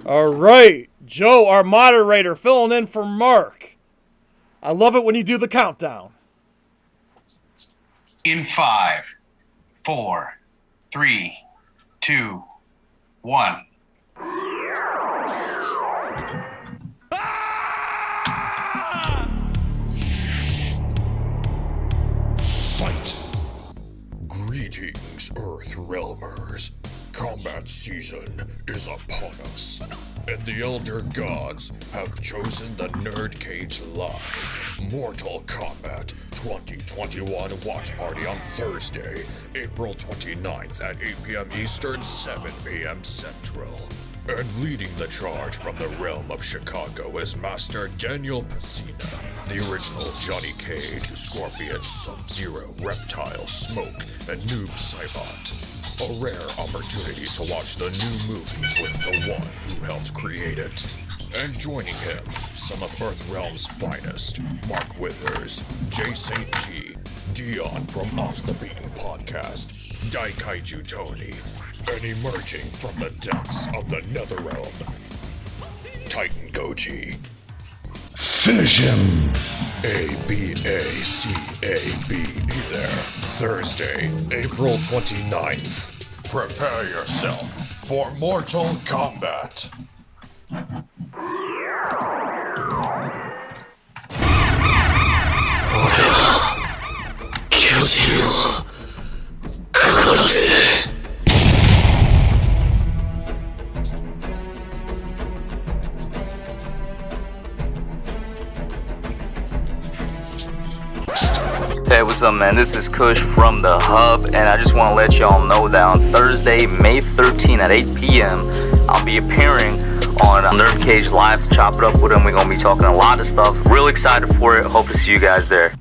All right, Joe, our moderator, filling in for Mark. I love it when you do the countdown. In 5, 4, 3, 2, 1. Fight! Greetings, Earth Realmers. Combat season is upon us, and the Elder Gods have chosen the Nerd Cage Live Mortal Kombat 2021 watch party on Thursday, April 29th at 8 p.m. Eastern, 7 p.m. Central. And leading the charge from the realm of Chicago is Master Daniel Pacina, the original Johnny Cage, Scorpion, Sub-Zero, Reptile, Smoke, and Noob Saibot. A rare opportunity to watch the new movie with the one who helped create it. And joining him, some of Earthrealm's finest, Mark Withers, Jay St. G, Dion from Off the Beaten Podcast, Daikaiju Tony, and emerging from the depths of the Netherrealm, Titan Goji. Finish him! A-B-A-C-A-B be there. Thursday, April 29th. Prepare yourself for Mortal Kombat. Hey, what's up, man? This is Kush from the Hub, and I just want to let y'all know that on Thursday, May 13th at 8 p.m., I'll be appearing on Nerd Cage Live to chop it up with him. We're going to be talking a lot of stuff. Real excited for it. Hope to see you guys there.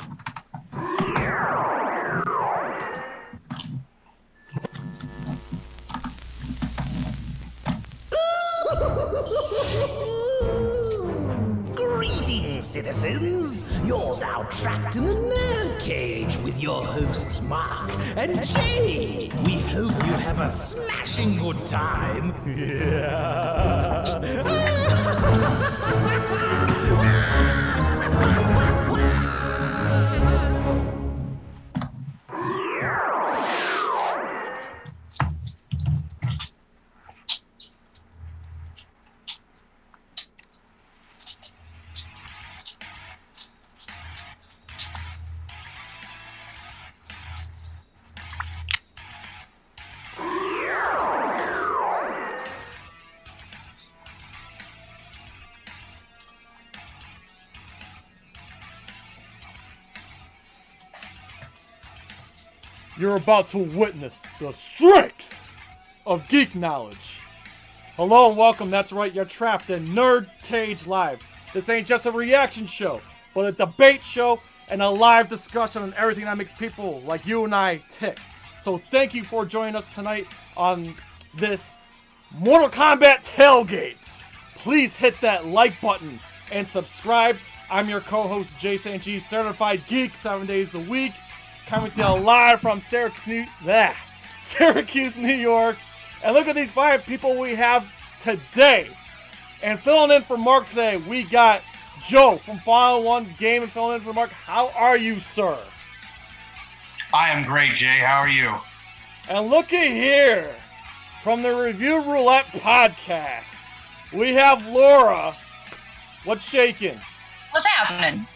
Greetings, citizens! You're now trapped in a nerd cage with your hosts Mark and Jay. We hope you have a smashing good time. You're about to witness the strength of geek knowledge. Hello and welcome, that's right, you're trapped in Nerd Cage Live. This ain't just a reaction show, but a debate show and a live discussion on everything that makes people like you and I tick. So thank you for joining us tonight on this Mortal Kombat tailgate. Please hit that like button and subscribe. I'm your co-host Jason G, certified geek 7 days a week. Coming to you live from Syracuse, New York. And look at these fine people we have today. And filling in for Mark today, we got Joe from Final One Game and filling in for Mark. How are you, sir? I am great, Jay. How are you? And looky here, from the Review Roulette podcast, we have Laura. What's shaking? What's happening?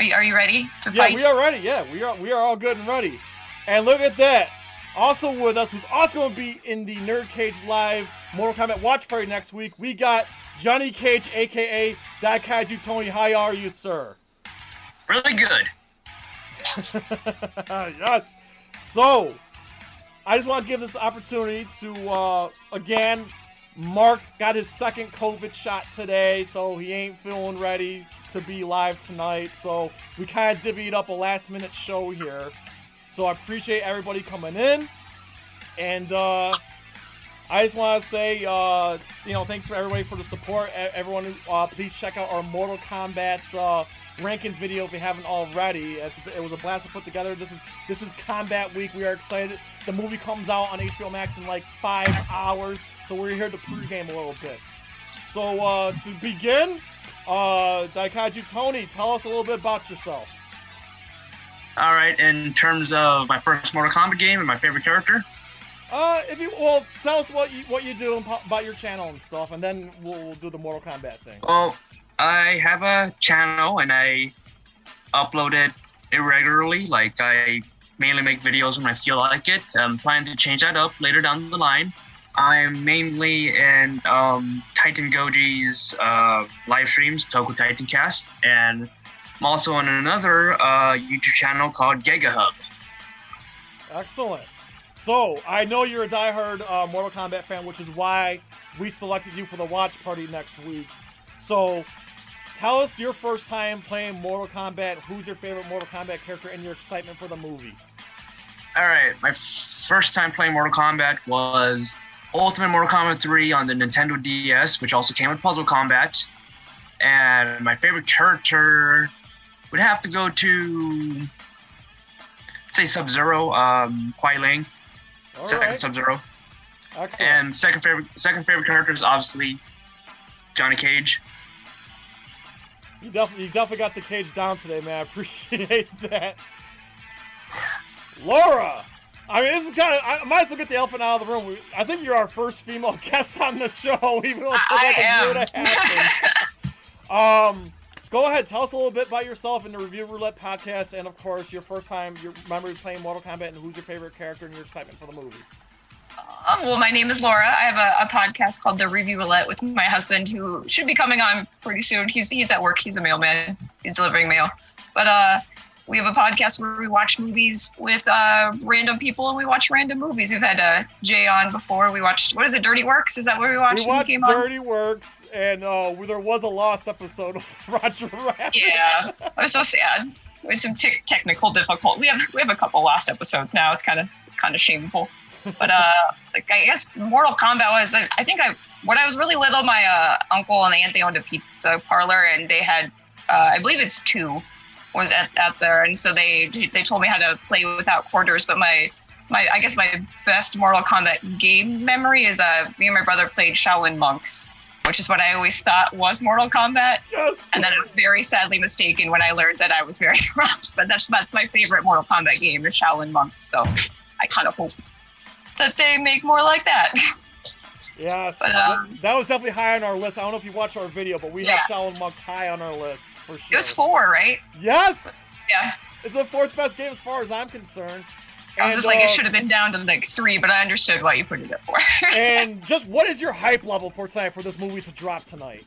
Are you ready to Yeah, fight? we are ready. Yeah, we are all good and ready. And look at that. Also with us, who's also going to be in the Nerd Cage Live Mortal Kombat watch party next week, we got Johnny Cage, a.k.a. Daikaiju Tony. How are you, sir? Really good. Yes. So, I just want to give this opportunity to, again, Mark got his second COVID shot today, so he ain't feeling ready to be live tonight. So we kind of divvied up a last-minute show here. So I appreciate everybody coming in. And I just want to say, thanks for everybody for the support. Everyone, please check out our Mortal Kombat rankings video if you haven't already. It was a blast to put together. This is Combat Week. We are excited. The movie comes out on HBO Max in like 5 hours, so we're here to pregame a little bit. So to begin, Daikaiju Tony, tell us a little bit about yourself. All right, in terms of my first Mortal Kombat game and my favorite character? Tell us what you do about your channel and stuff, and then we'll do the Mortal Kombat thing. Well, I have a channel, and I upload it irregularly. Like, I mainly make videos when I feel like it. I'm planning to change that up later down the line. I'm mainly in Titan Goji's live streams, Toku Titan Cast, and I'm also on another YouTube channel called GigaHub. Excellent. So, I know you're a diehard Mortal Kombat fan, which is why we selected you for the watch party next week. So, tell us your first time playing Mortal Kombat, who's your favorite Mortal Kombat character, and your excitement for the movie. All right, my first time playing Mortal Kombat was Ultimate Mortal Kombat 3 on the Nintendo DS, which also came with Puzzle Combat. And my favorite character would have to go to, say, Sub-Zero, Kuai Ling. Second Sub-Zero. Excellent. And second favorite character is obviously Johnny Cage. You definitely got the cage down today, man. I appreciate that. Laura! I mean, this is kind of... I might as well get the elephant out of the room. I think you're our first female guest on the show, even though it took like a year and a half. Go ahead, tell us a little bit about yourself in the Review Roulette podcast, and of course, your first time, your memory playing Mortal Kombat, and who's your favorite character and your excitement for the movie. Well, my name is Laura. I have a podcast called The Review Roulette with my husband, who should be coming on pretty soon. He's at work. He's a mailman. He's delivering mail. But we have a podcast where we watch movies with random people, and we watch random movies. We've had Jay on before. We watched, what is it, Dirty Works? Is that what we watched? We watched Dirty Works, and there was a lost episode of Roger Rabbit. Yeah, it was so sad. We had some technical difficulty. We have a couple lost episodes now. It's kind of shameful. But I guess Mortal Kombat was. When I was really little, my uncle and aunt, they owned a pizza parlor, and they had I believe it's 2. Was at there, and so they told me how to play without quarters. But my best Mortal Kombat game memory is me and my brother played Shaolin Monks, which is what I always thought was Mortal Kombat. Yes. And then I was very sadly mistaken when I learned that I was very wrong. But that's my favorite Mortal Kombat game is Shaolin Monks. So I kind of hope that they make more like that. Yes, but, that was definitely high on our list. I don't know if you watched our video, but we have Shaolin Monks high on our list for sure. It was 4, right? Yes! Yeah. It's the 4th best game as far as I'm concerned. I was just like, it should have been down to like 3, but I understood why you put it at 4. And just what is your hype level for tonight, for this movie to drop tonight?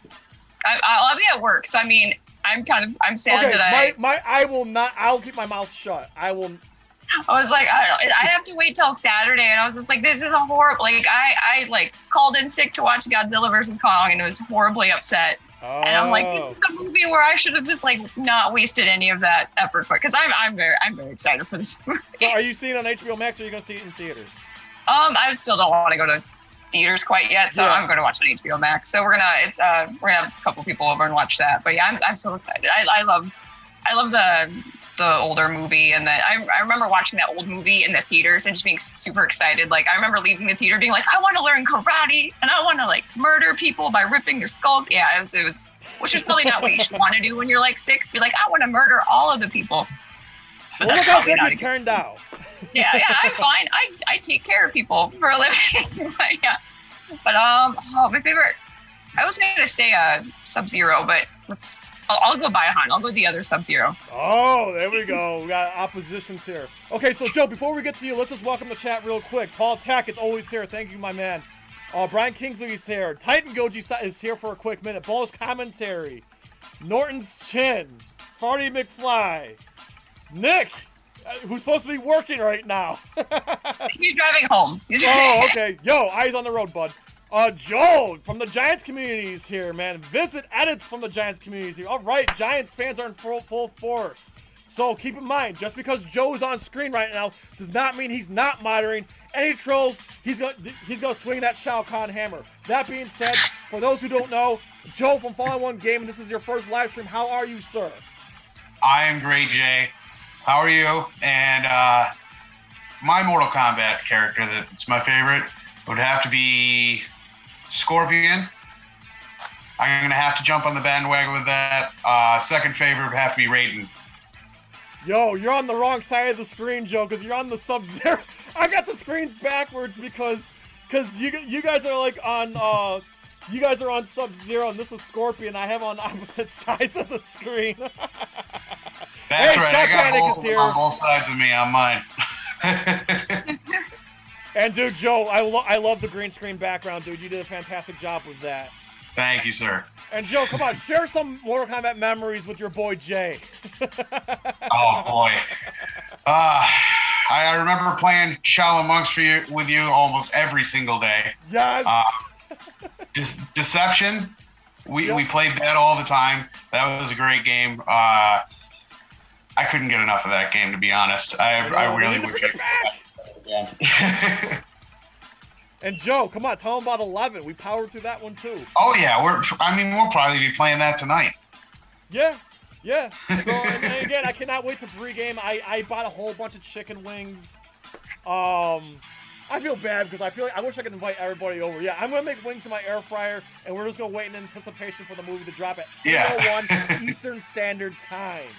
I'll be at work, so I mean, I'm sad that I'll keep my mouth shut. I was like, I have to wait till Saturday, and I was just like, this is a horrible. Like, I like called in sick to watch Godzilla vs. Kong, and was horribly upset. Oh. And I'm like, this is the movie where I should have just like not wasted any of that effort for it, because I'm very excited for this movie. So, are you seeing it on HBO Max, or are you gonna see it in theaters? I still don't want to go to theaters quite yet, so I'm going to watch it on HBO Max. So we're gonna have a couple people over and watch that. But yeah, I'm so excited. I love the older movie, and that I remember watching that old movie in the theaters and just being super excited. Like, I remember leaving the theater being like, I want to learn karate and I want to like murder people by ripping their skulls. Yeah, it was which is probably not what you should want to do when you're like 6. Be like, I want to murder all of the people. But well, look how good you turned out. Yeah, I'm fine. I take care of people for a living. But yeah. But my favorite, I was gonna say Sub-Zero, but I'll go Biohan. I'll go the other Sub-Zero. Oh, there we go. We got oppositions here. Okay, so Joe, before we get to you, let's just welcome the chat real quick. Paul Tack is always here. Thank you, my man. Brian Kingsley is here. Titan Goji is here for a quick minute. Ball's commentary. Norton's Chin. Fardy McFly. Nick, who's supposed to be working right now. He's driving home. Oh, okay. Yo, eyes on the road, bud. Joe from the Giants community is here, man. Visit edits from the Giants community is here. All right, Giants fans are in full force. So keep in mind, just because Joe's on screen right now does not mean he's not monitoring and he trolls, he's gonna swing that Shao Kahn hammer. That being said, for those who don't know, Joe from Fallen One Gaming, this is your first live stream. How are you, sir? I am great, Jay. How are you? And my Mortal Kombat character that's my favorite would have to be Scorpion. I'm gonna have to jump on the bandwagon with that. Second favorite would have to be Raiden. Yo, you're on the wrong side of the screen, Joe, because you're on the Sub-Zero. I got the screens backwards because you guys are like on you guys are on Sub-Zero and this is Scorpion. I have on opposite sides of the screen. That's hey, right. Scott I got Panic both is here. on both sides of me on mine. And dude, Joe, I love the green screen background, dude. You did a fantastic job with that. Thank you, sir. And Joe, come on, share some Mortal Kombat memories with your boy Jay. Oh boy. I remember playing Shaolin Monks with you almost every single day. Yes. Deception. We played that all the time. That was a great game. I couldn't get enough of that game, to be honest. I really wish I. And Joe, come on, tell them about 11. We powered through that one too. Oh yeah, we'll probably be playing that tonight. Yeah. So and again, I cannot wait to pregame. I bought a whole bunch of chicken wings. I feel bad because I wish I could invite everybody over. Yeah, I'm gonna make wings in my air fryer, and we're just gonna wait in anticipation for the movie to drop at 3:01 Eastern Standard Time.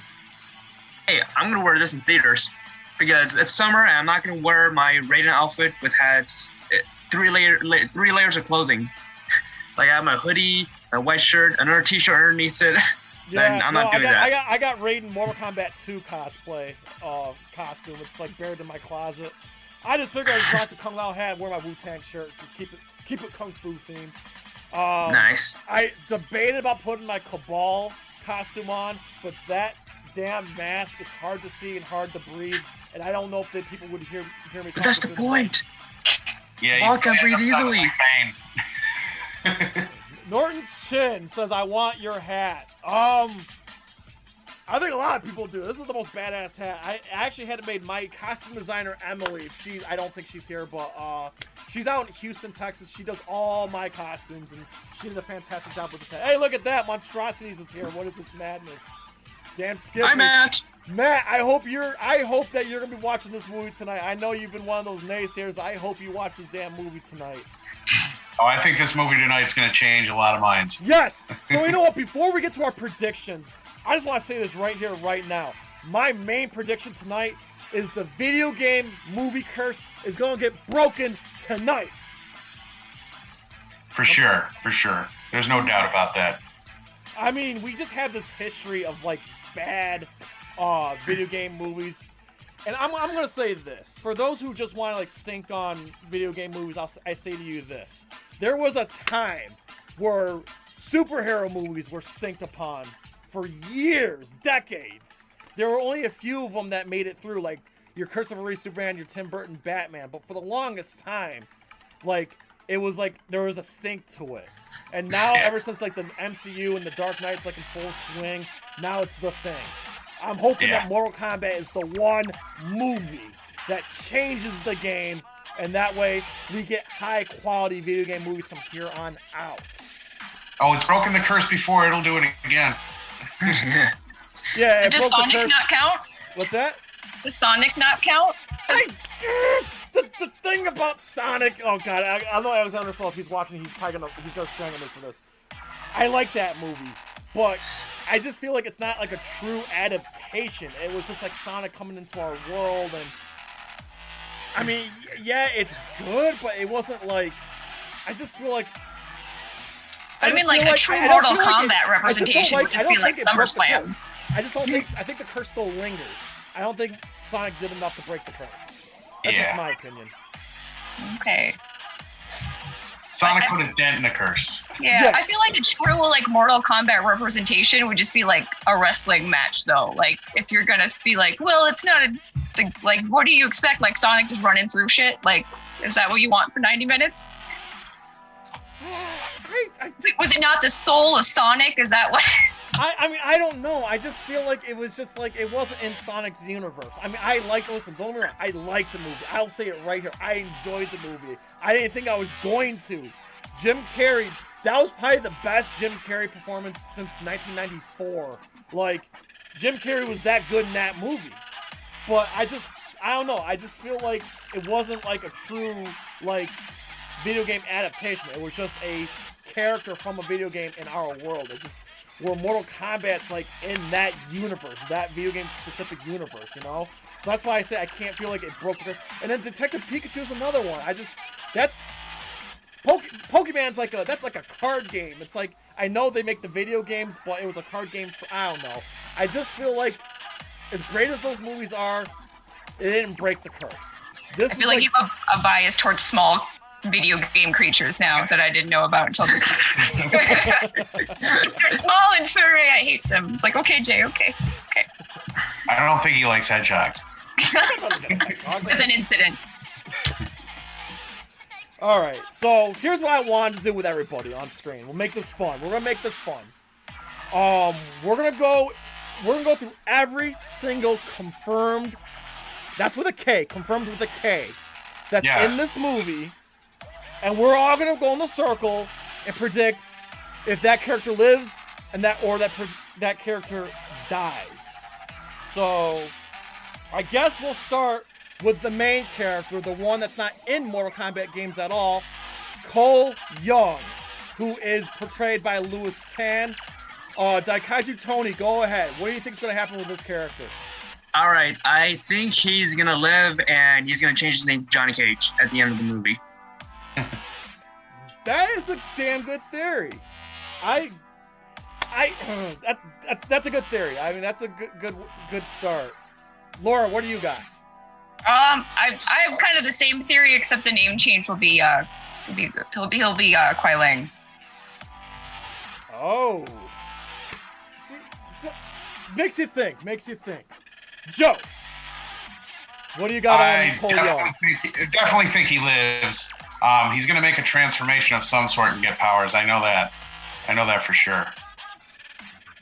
Hey, I'm gonna wear this in theaters because it's summer and I'm not gonna wear my Raiden outfit with hats. Three layers of clothing. Like I have my hoodie, a white shirt, another t-shirt underneath it. Yeah, I'm not doing that. I got Raiden Mortal Kombat 2 cosplay costume. It's like buried in my closet. I just figured I just rock the Kung Lao hat, wear my Wu-Tang shirt, just keep it Kung Fu themed. Nice. I debated about putting my Cabal costume on, but that damn mask is hard to see and hard to breathe, and I don't know if the people would hear me. But that's the point. Yeah, you can breathe easily. Norton's Chin says, "I want your hat." I think a lot of people do. This is the most badass hat. I actually had it made. My costume designer Emily. I don't think she's here, but she's out in Houston, Texas. She does all my costumes, and she did a fantastic job with this hat. Hey, look at that! Monstrosities is here. What is this madness? Damn Skip. Hi, Matt. Matt, I hope that you're gonna be watching this movie tonight. I know you've been one of those naysayers, but I hope you watch this damn movie tonight. Oh, I think this movie tonight's gonna change a lot of minds. Yes. So you know what? Before we get to our predictions, I just want to say this right here, right now. My main prediction tonight is the video game movie curse is gonna get broken tonight. For sure. There's no doubt about that. I mean, we just have this history of like bad video game movies, and I'm gonna say this for those who just want to like stink on video game movies. I say to you this: there was a time where superhero movies were stinked upon for years, decades. There were only a few of them that made it through, like your Christopher Reeve Superman, your Tim Burton Batman. But for the longest time, like it was like there was a stink to it. And now, ever since like the MCU and the Dark Knight's like in full swing, now it's the thing. I'm hoping that Mortal Kombat is the one movie that changes the game, and that way we get high quality video game movies from here on out. Oh, it's broken the curse before, it'll do it again. Yeah, it does broke the Sonic curse. not count? What's that? Does Sonic not count? The thing about Sonic, oh god, I know Alexander Slow, if he's watching, he's gonna strangle me for this. I like that movie, but I just feel like it's not like a true adaptation. It was just like Sonic coming into our world, and I mean, yeah, it's good, but it wasn't like, I just feel like I mean, like a true Mortal Kombat representation would just be like SummerSlam. I think the curse still lingers. I don't think Sonic did enough to break the curse. That's just my opinion. Okay. Sonic put a dent in the curse. Yeah, yes. I feel like a true like Mortal Kombat representation would just be like a wrestling match, though. Like if you're gonna be like, well, it's not like, what do you expect? Like Sonic just running through shit? Like, is that what you want for 90 minutes? I Was it not the soul of Sonic? Is that what? I mean, I don't know. I just feel like it was just like, it wasn't in Sonic's universe. I mean, listen, don't get me wrong, I liked the movie. I'll say it right here. I enjoyed the movie. I didn't think I was going to. Jim Carrey, that was probably the best Jim Carrey performance since 1994. Like, Jim Carrey was that good in that movie. But I don't know. I just feel like it wasn't like a true, like, video game adaptation. It was just a character from a video game in our world. It just, where Mortal Kombat's like in that universe, that video game specific universe, you know? So that's why I say I can't feel like it broke the curse. And then Detective Pikachu's another one. Pokemon's like that's like a card game. It's like, I know they make the video games, but it was a card game for, I don't know. I just feel like, as great as those movies are, it didn't break the curse. I feel like you have a bias towards small video game creatures now that I didn't know about until this time. They're small and furry. I hate them. It's like, okay, Jay, okay. I don't think he likes hedgehogs. It's an incident. All right, so here's what I wanted to do with everybody on screen. We'll make this fun. We're gonna make this fun. We're gonna go through every single confirmed. That's with a K. Confirmed with a K. That's in this movie, and we're all gonna go in the circle and predict if that character lives and that character dies. So, I guess we'll start with the main character, the one that's not in Mortal Kombat games at all, Cole Young, who is portrayed by Louis Tan. Daikaiju Tony, go ahead. What do you think is going to happen with this character? All right, I think he's gonna live and he's gonna change his name to Johnny Cage at the end of the movie. That is a damn good theory. That's a good theory. I mean, that's a good start. Laura, what do you got? I have kind of the same theory, except the name change will be he'll be Kuai Ling. Oh, see, makes you think. Joe, what do you got on Cole Young? Definitely think he lives. He's going to make a transformation of some sort and get powers. I know that for sure.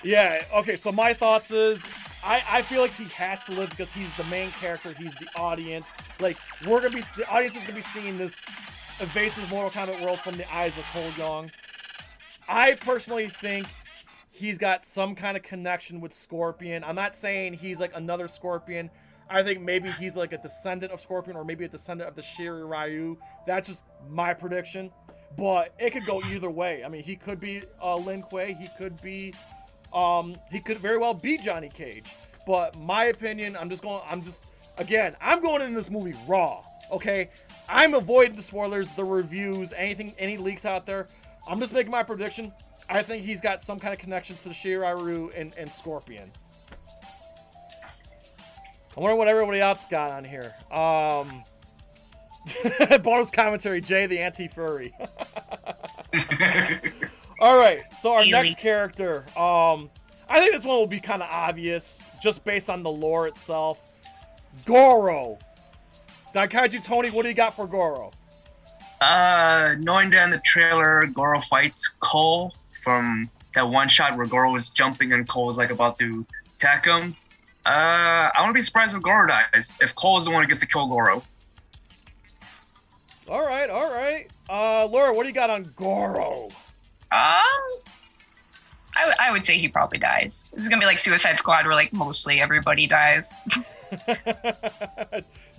Yeah. Okay. So my thoughts is, I feel like he has to live because he's the main character. He's the audience. Like, the audience is gonna be seeing this evasive Mortal Kombat world from the eyes of Cole Young. I personally think he's got some kind of connection with Scorpion. I'm not saying he's like another Scorpion. I think maybe he's like a descendant of Scorpion, or maybe a descendant of the Shiri Ryu. That's just my prediction. But it could go either way. I mean, he could be Lin Kuei. He could very well be Johnny Cage. But my opinion, I'm going in this movie raw. Okay, I'm avoiding the spoilers, the reviews, any leaks out there. I'm just making my prediction. I think he's got some kind of connection to the Shiri Ryu and Scorpion. I wonder what everybody else got on here. Bonus commentary, Jay the anti-furry. All right, so our next character, I think this one will be kind of obvious, just based on the lore itself. Goro. Daikaiju Tony, what do you got for Goro? Knowing that in the trailer, Goro fights Cole from that one shot where Goro was jumping and Cole was like about to attack him. I wouldn't be surprised if Goro dies, if Cole is the one who gets to kill Goro. All right. Laura, what do you got on Goro? I would say he probably dies. This is gonna be like Suicide Squad, where like mostly everybody dies.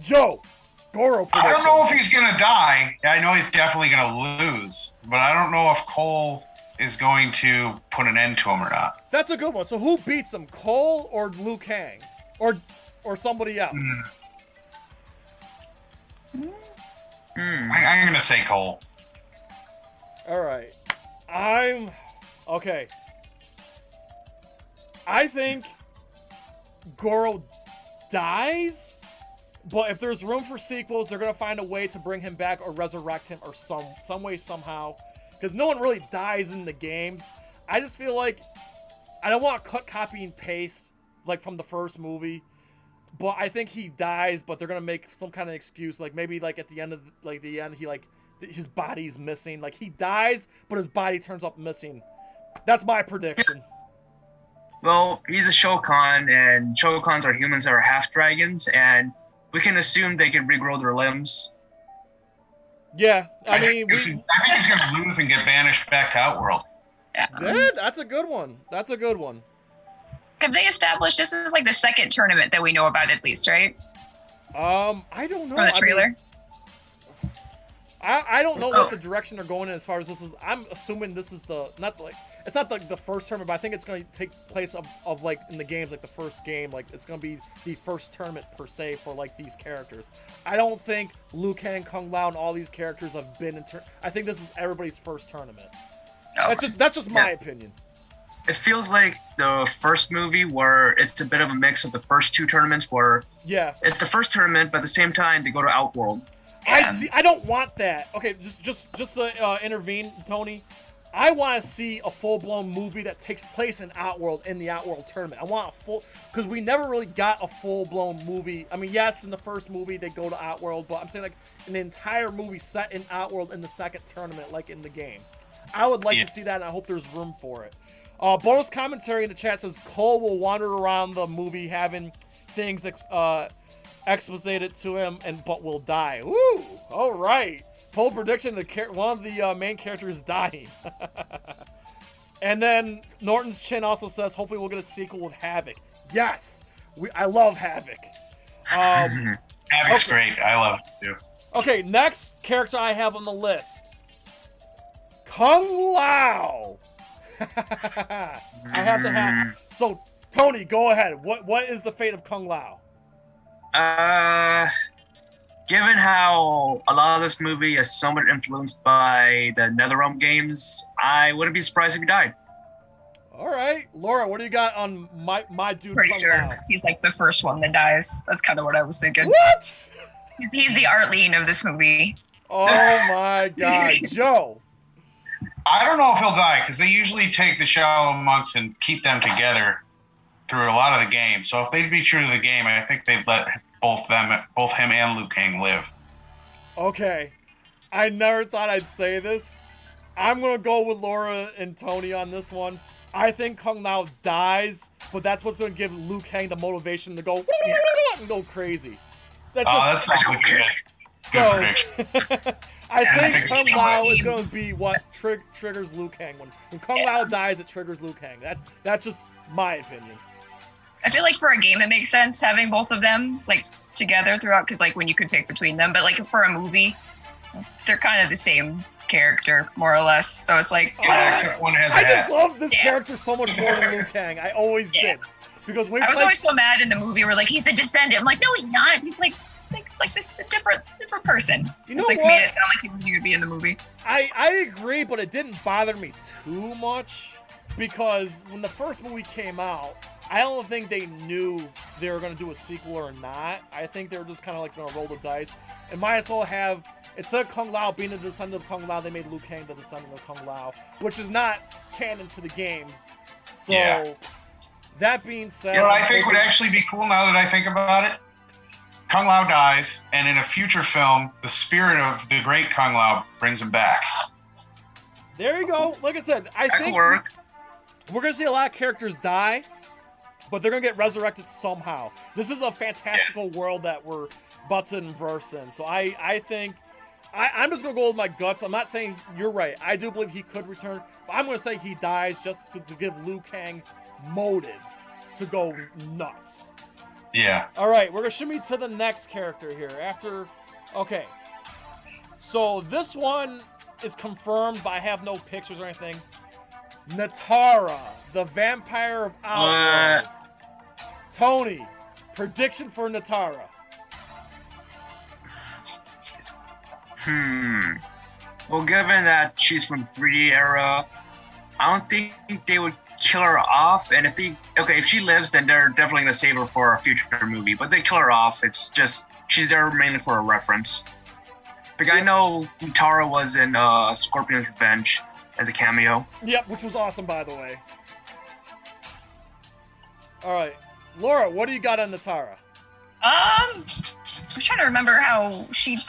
Joe, Goro prediction. I don't know if he's gonna die. I know he's definitely gonna lose, but I don't know if Cole is going to put an end to him or not. That's a good one. So who beats him, Cole or Liu Kang, or somebody else? I'm gonna say Cole. All right, okay. I think Goro dies, but if there's room for sequels, they're gonna find a way to bring him back or resurrect him or some way somehow, because no one really dies in the games. I just feel like I don't want to cut, copy, and paste like from the first movie, but I think he dies, but they're gonna make some kind of excuse, like maybe like at the end he like his body's missing, like he dies, but his body turns up missing. That's my prediction. Well, he's a Shokan, and Shokans are humans that are half dragons, and we can assume they can regrow their limbs. Yeah, I mean, think he's going to lose and get banished back to Outworld. Yeah, that's a good one. That's a good one. Have they established this is like the second tournament that we know about at least, right? I don't know. For the trailer? I don't know what the direction they're going in as far as this is. I'm assuming this is it's not like the first tournament, but I think it's going to take place of like in the games, like the first game, like it's going to be the first tournament per se for like these characters. I don't think Liu Kang, Kung Lao, and all these characters have been in. I think this is everybody's first tournament. That's just my opinion. It feels like the first movie where it's a bit of a mix of the first two tournaments where it's the first tournament, but at the same time they go to Outworld. I don't want that. Okay, just to intervene, Tony. I want to see a full-blown movie that takes place in Outworld, in the Outworld tournament. I want a full, because we never really got a full-blown movie. I mean, yes, in the first movie they go to Outworld, but I'm saying like an entire movie set in Outworld in the second tournament, like in the game. I would like to see that, and I hope there's room for it. Bonus commentary in the chat says Cole will wander around the movie having things exposited to him, but will die. Woo! All right. Poll prediction: one of the main characters is dying. And then Norton's Chin also says, hopefully we'll get a sequel with Havoc. Yes, I love Havoc. Havoc's great. I love it too. Okay, next character I have on the list, Kung Lao. I have to have. So Tony, go ahead. What is the fate of Kung Lao? Given how a lot of this movie is somewhat influenced by the NetherRealm games, I wouldn't be surprised if he died. All right, Laura, what do you got on my dude? Pretty Kung sure Lao? he's like the first one that dies. That's kind of what I was thinking. What? He's the Arlene of this movie. Oh my God, Joe. I don't know if he'll die because they usually take the shallow monks and keep them together through a lot of the game. So if they'd be true to the game, I think they'd let both him and Liu Kang live. Okay, I never thought I'd say this. I'm gonna go with Laura and Tony on this one. I think Kung Lao dies, but that's what's gonna give Liu Kang the motivation to go and go crazy. That's not good. So, prediction. I think Kung Lao is going to be what triggers Liu Kang. When Kung Lao dies, it triggers Liu Kang. That's just my opinion. I feel like for a game, it makes sense having both of them like together throughout, because like when you could pick between them. But like for a movie, they're kind of the same character more or less. So it's like except one has a I hat. just love this character so much more than Liu Kang. I always did. Because when I was always so mad in the movie where like he's a descendant. I'm like, no, he's not. He's like it's like this is a different person. You know it's like what? made it sound like he would be in the movie. I agree, but it didn't bother me too much because when the first movie came out, I don't think they knew they were going to do a sequel or not. I think they were just kind of like going to roll the dice. And might as well have, instead of Kung Lao being the descendant of Kung Lao, they made Liu Kang the descendant of Kung Lao, which is not canon to the games. So, that being said... You know what I think would actually be cool now that I think about it? Kung Lao dies, and in a future film, the spirit of the great Kung Lao brings him back. There you go. Like I said, I think we're going to see a lot of characters die, but they're going to get resurrected somehow. This is a fantastical world that we're about to immerse in. So I think... I'm just going to go with my guts. I'm not saying you're right. I do believe he could return, but I'm going to say he dies just to give Liu Kang motive to go nuts. Yeah. All right, we're going to shimmy to the next character here. Okay. So this one is confirmed, but I have no pictures or anything. Natara, the Vampire of Outworld. Tony, prediction for Natara. Well, given that she's from 3D era, I don't think they would kill her off. And if she lives, then they're definitely gonna save her for a future movie. But they kill her off. It's just she's there mainly for a reference. Like I know Tara was in Scorpion's Revenge as a cameo. Yep, which was awesome, by the way. All right, Laura, what do you got on Natara? I'm trying to remember how she.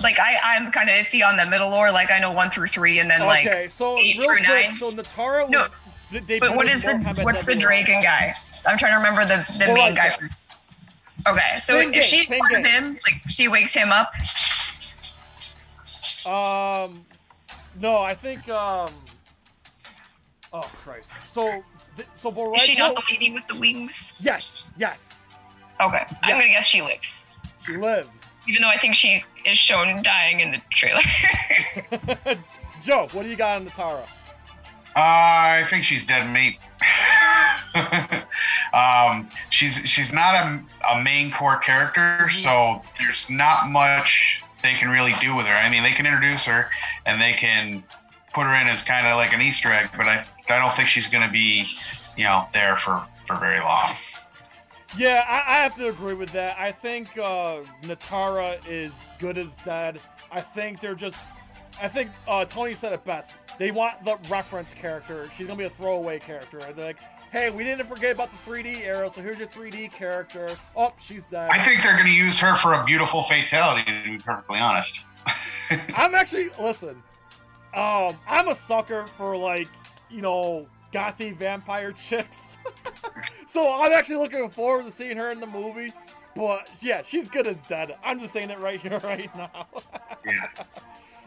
Like I'm kind of iffy on the middle lore. Like I know 1 through 3, and then like 8 real through quick, 9. So Natara was But what's the Draken guy? I'm trying to remember the main guy. Okay, so if she's part of him, like she wakes him up. No, I think oh Christ. So Boraicho, is she not the lady with the wings? Yes. Okay, yes. I'm gonna guess she lives. She lives. Even though I think she is shown dying in the trailer. Joe, what do you got on Natara? I think she's dead meat. She's not a main core character, so there's not much they can really do with her. I mean, they can introduce her and they can put her in as kind of like an Easter egg, but I don't think she's going to be, there for very long. Yeah, I have to agree with that. I think Natara is good as dead. I think Tony said it best. They want the reference character. She's going to be a throwaway character. And they're like, hey, we didn't forget about the 3D era, so here's your 3D character. Oh, she's dead. I think they're going to use her for a beautiful fatality, to be perfectly honest. I'm actually, listen, I'm a sucker for, gothy vampire chicks. So I'm actually looking forward to seeing her in the movie. But, yeah, she's good as dead. I'm just saying it right here, right now. Yeah.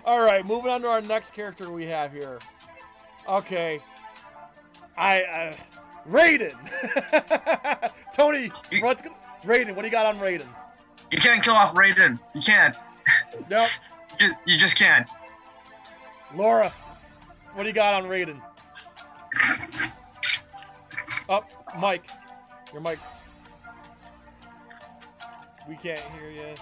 All right, moving on to our next character we have here. Okay. Raiden. Tony, Raiden, what do you got on Raiden? You can't kill off Raiden. You can't. Nope. You just can't. Laura, what do you got on Raiden? Oh, Mike. Your mic's... We can't hear you.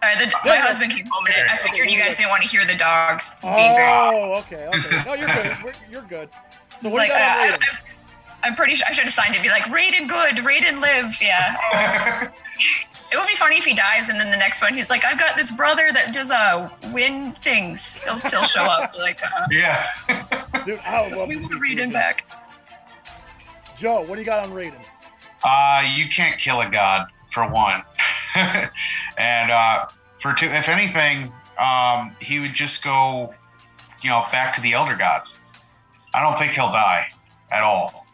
My husband came home and I figured you guys didn't want to hear the dogs being very loud. Oh, okay. No, you're good. You're good. So what do you got on Raiden? I'm pretty sure I should have signed it. Be like, Raiden good, Raiden live. Yeah. It would be funny if he dies and then the next one he's like, I've got this brother that does win things. He'll show up. Yeah. Dude, I would love we to want see Raiden back. Joe, what do you got on Raiden? You can't kill a god, for one. And for two, if anything, he would just go, back to the Elder Gods. I don't think he'll die at all.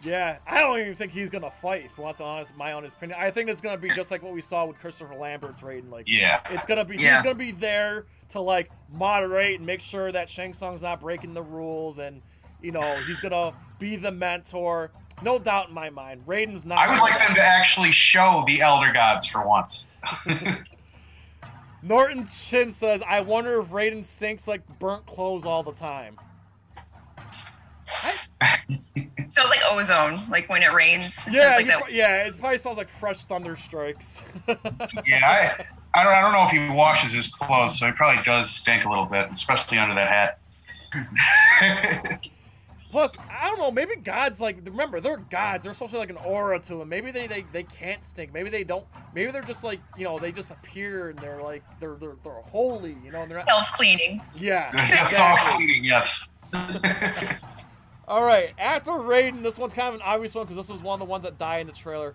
Yeah, I don't even think he's gonna fight. If you want my honest opinion, I think it's gonna be just like what we saw with Christopher Lambert's Raiden. It's gonna be he's gonna be there to moderate and make sure that Shang Tsung's not breaking the rules, and he's gonna be the mentor. No doubt in my mind, Raiden's not. I would like them to actually show the Elder Gods for once. Norton Chin says, "I wonder if Raiden stinks like burnt clothes all the time." Smells like ozone, like when it rains. It probably smells like fresh thunder strikes. Yeah, I don't know if he washes his clothes, so he probably does stink a little bit, especially under that hat. Plus, I don't know, maybe gods, remember, they're gods. There's supposed to be an aura to them. Maybe they can't stink. Maybe they don't. Maybe they're just they just appear and they're they're holy, they're not self-cleaning. Yeah. Exactly. Self-cleaning, yes. All right, after Raiden, this one's kind of an obvious one because this was one of the ones that died in the trailer.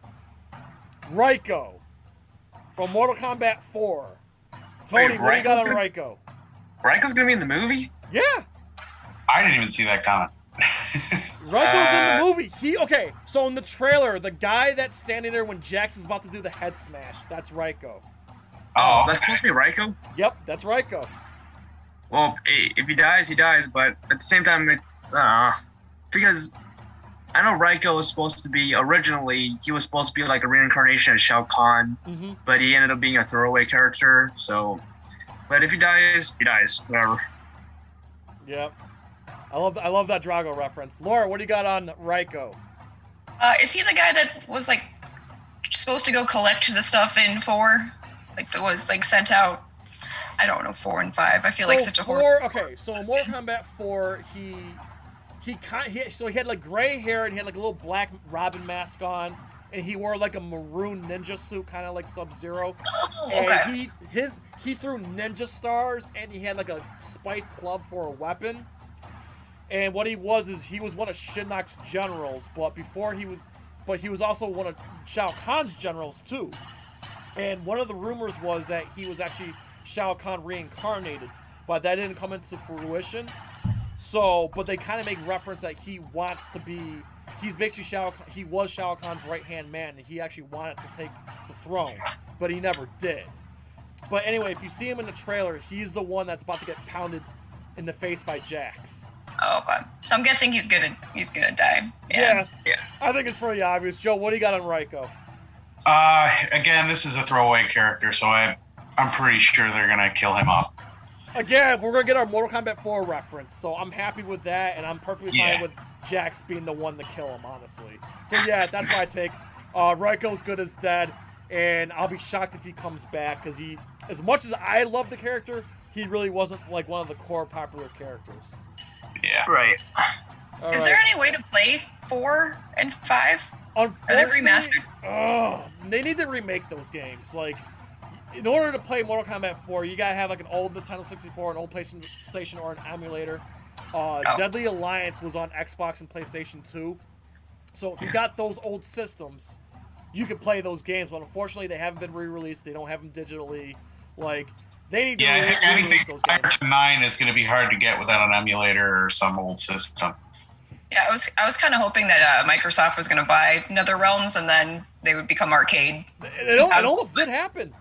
Raiko from Mortal Kombat 4. Tony, what do you got on Raiko? Raiko's gonna be in the movie? Yeah. I didn't even see that coming. Raiko's in the movie. So in the trailer, the guy that's standing there when Jax is about to do the head smash, that's Raiko. Oh, that's supposed to be Raiko? Yep, that's Raiko. Well, if he dies, he dies, but at the same time, because I know Raiko was supposed to be, originally, he was supposed to be like a reincarnation of Shao Kahn, but he ended up being a throwaway character, so, but if he dies, whatever. Yep. I love that Drago reference. Laura, what do you got on Raiko? Is he the guy that was supposed to go collect the stuff in 4? That was sent out? I don't know, 4 and 5. I feel like such a horrible. Okay, so in Mortal Kombat 4, he had gray hair and he had a little black Robin mask on, and he wore a maroon ninja suit, kind of like Sub-Zero. Oh, okay. And he threw ninja stars, and he had a spiked club for a weapon. And what he was one of Shinnok's generals, but he was also one of Shao Kahn's generals too. And one of the rumors was that he was actually Shao Kahn reincarnated, but that didn't come into fruition. So, but they kind of make reference that he wants to be. He's basically he was Shao Kahn's right-hand man, and he actually wanted to take the throne, but he never did. But anyway, if you see him in the trailer, he's the one that's about to get pounded in the face by Jax. Oh, okay. So I'm guessing he's gonna die. Yeah. I think it's pretty obvious. Joe, what do you got on Raiko? Again, this is a throwaway character, so I'm pretty sure they're gonna kill him off. Again, we're gonna get our Mortal Kombat 4 reference, so I'm happy with that, and I'm perfectly fine with Jax being the one to kill him, honestly. So yeah, that's my take. Raiko's good as dead, and I'll be shocked if he comes back, because he, as much as I love the character, he really wasn't like one of the core popular characters. Yeah. Right. Is there any way to play 4 and 5? Are they remastered? They need to remake those games. Like, in order to play Mortal Kombat 4, you gotta have like an old Nintendo 64, an old PlayStation, or an emulator. Deadly Alliance was on Xbox and PlayStation 2. So if you got those old systems, you can play those games. But unfortunately, they haven't been re-released. They don't have them digitally. Like, they need to re-release those games. Anything 9 is going to be hard to get without an emulator or some old system. Yeah, I was kind of hoping that Microsoft was going to buy NetherRealms and then they would become arcade. It almost did happen.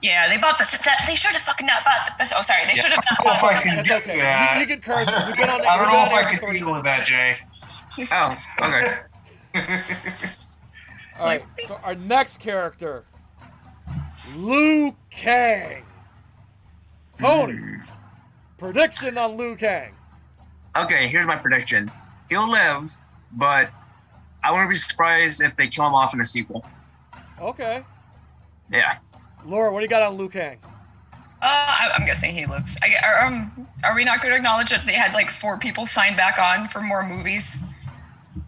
Yeah, they bought they should have fucking not bought the. Oh, sorry, they should have not bought. If I can do okay. that. You can curse. We've been on, I don't know if I can deal with that, Jay. Oh, okay. All right. So our next character, Liu Kang. Tony, prediction on Liu Kang. Okay, here's my prediction. He'll live, but I wouldn't be surprised if they kill him off in a sequel. Okay. Yeah. Laura, what do you got on Liu Kang? I'm guessing he lives. Are we not going to acknowledge that they had like 4 people signed back on for more movies?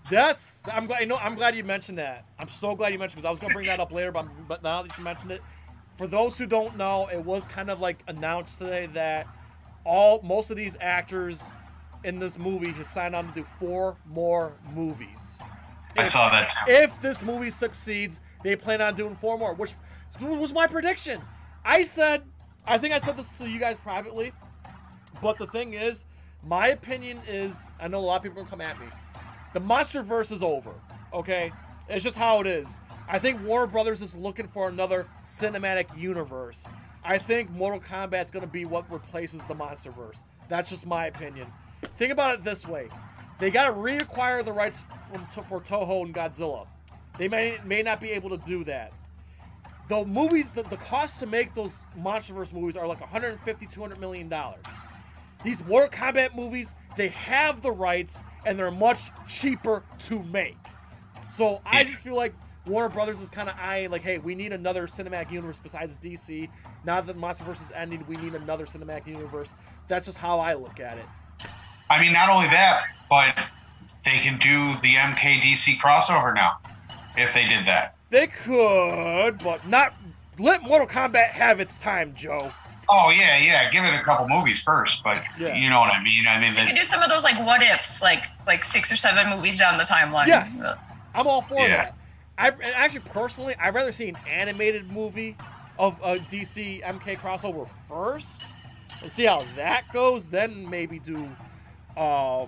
Yes, I'm glad you mentioned that. I'm so glad you mentioned, because I was going to bring that up later, but now that you mentioned it, for those who don't know, it was kind of like announced today that most of these actors in this movie has signed on to do 4 more movies. I saw that too. If this movie succeeds, they plan on doing 4 more, which was my prediction. I think I said this to you guys privately, but the thing is, my opinion is, I know a lot of people are going to come at me, the MonsterVerse is over, okay? It's just how it is. I think Warner Brothers is looking for another cinematic universe. I think Mortal Kombat's going to be what replaces the MonsterVerse. That's just my opinion. Think about it this way. They got to reacquire the rights for Toho and Godzilla. They may not be able to do that. The movies, the costs to make those MonsterVerse movies are like $150, $200 million. These Mortal Kombat movies, they have the rights, and they're much cheaper to make. So I just feel like Warner Brothers is kind of eyeing, like, hey, we need another cinematic universe besides DC. Now that MonsterVerse is ending, we need another cinematic universe. That's just how I look at it. I mean, not only that, but they can do the MK-DC crossover now, if they did that. They could, but not let Mortal Kombat have its time, Joe. Oh, yeah. Give it a couple movies first, but you know what I mean. I mean, they can do some of those like what ifs, like 6 or 7 movies down the timeline. Yes, I'm all for that. Actually, personally, I'd rather see an animated movie of a DC MK crossover first and see how that goes. Then maybe do, a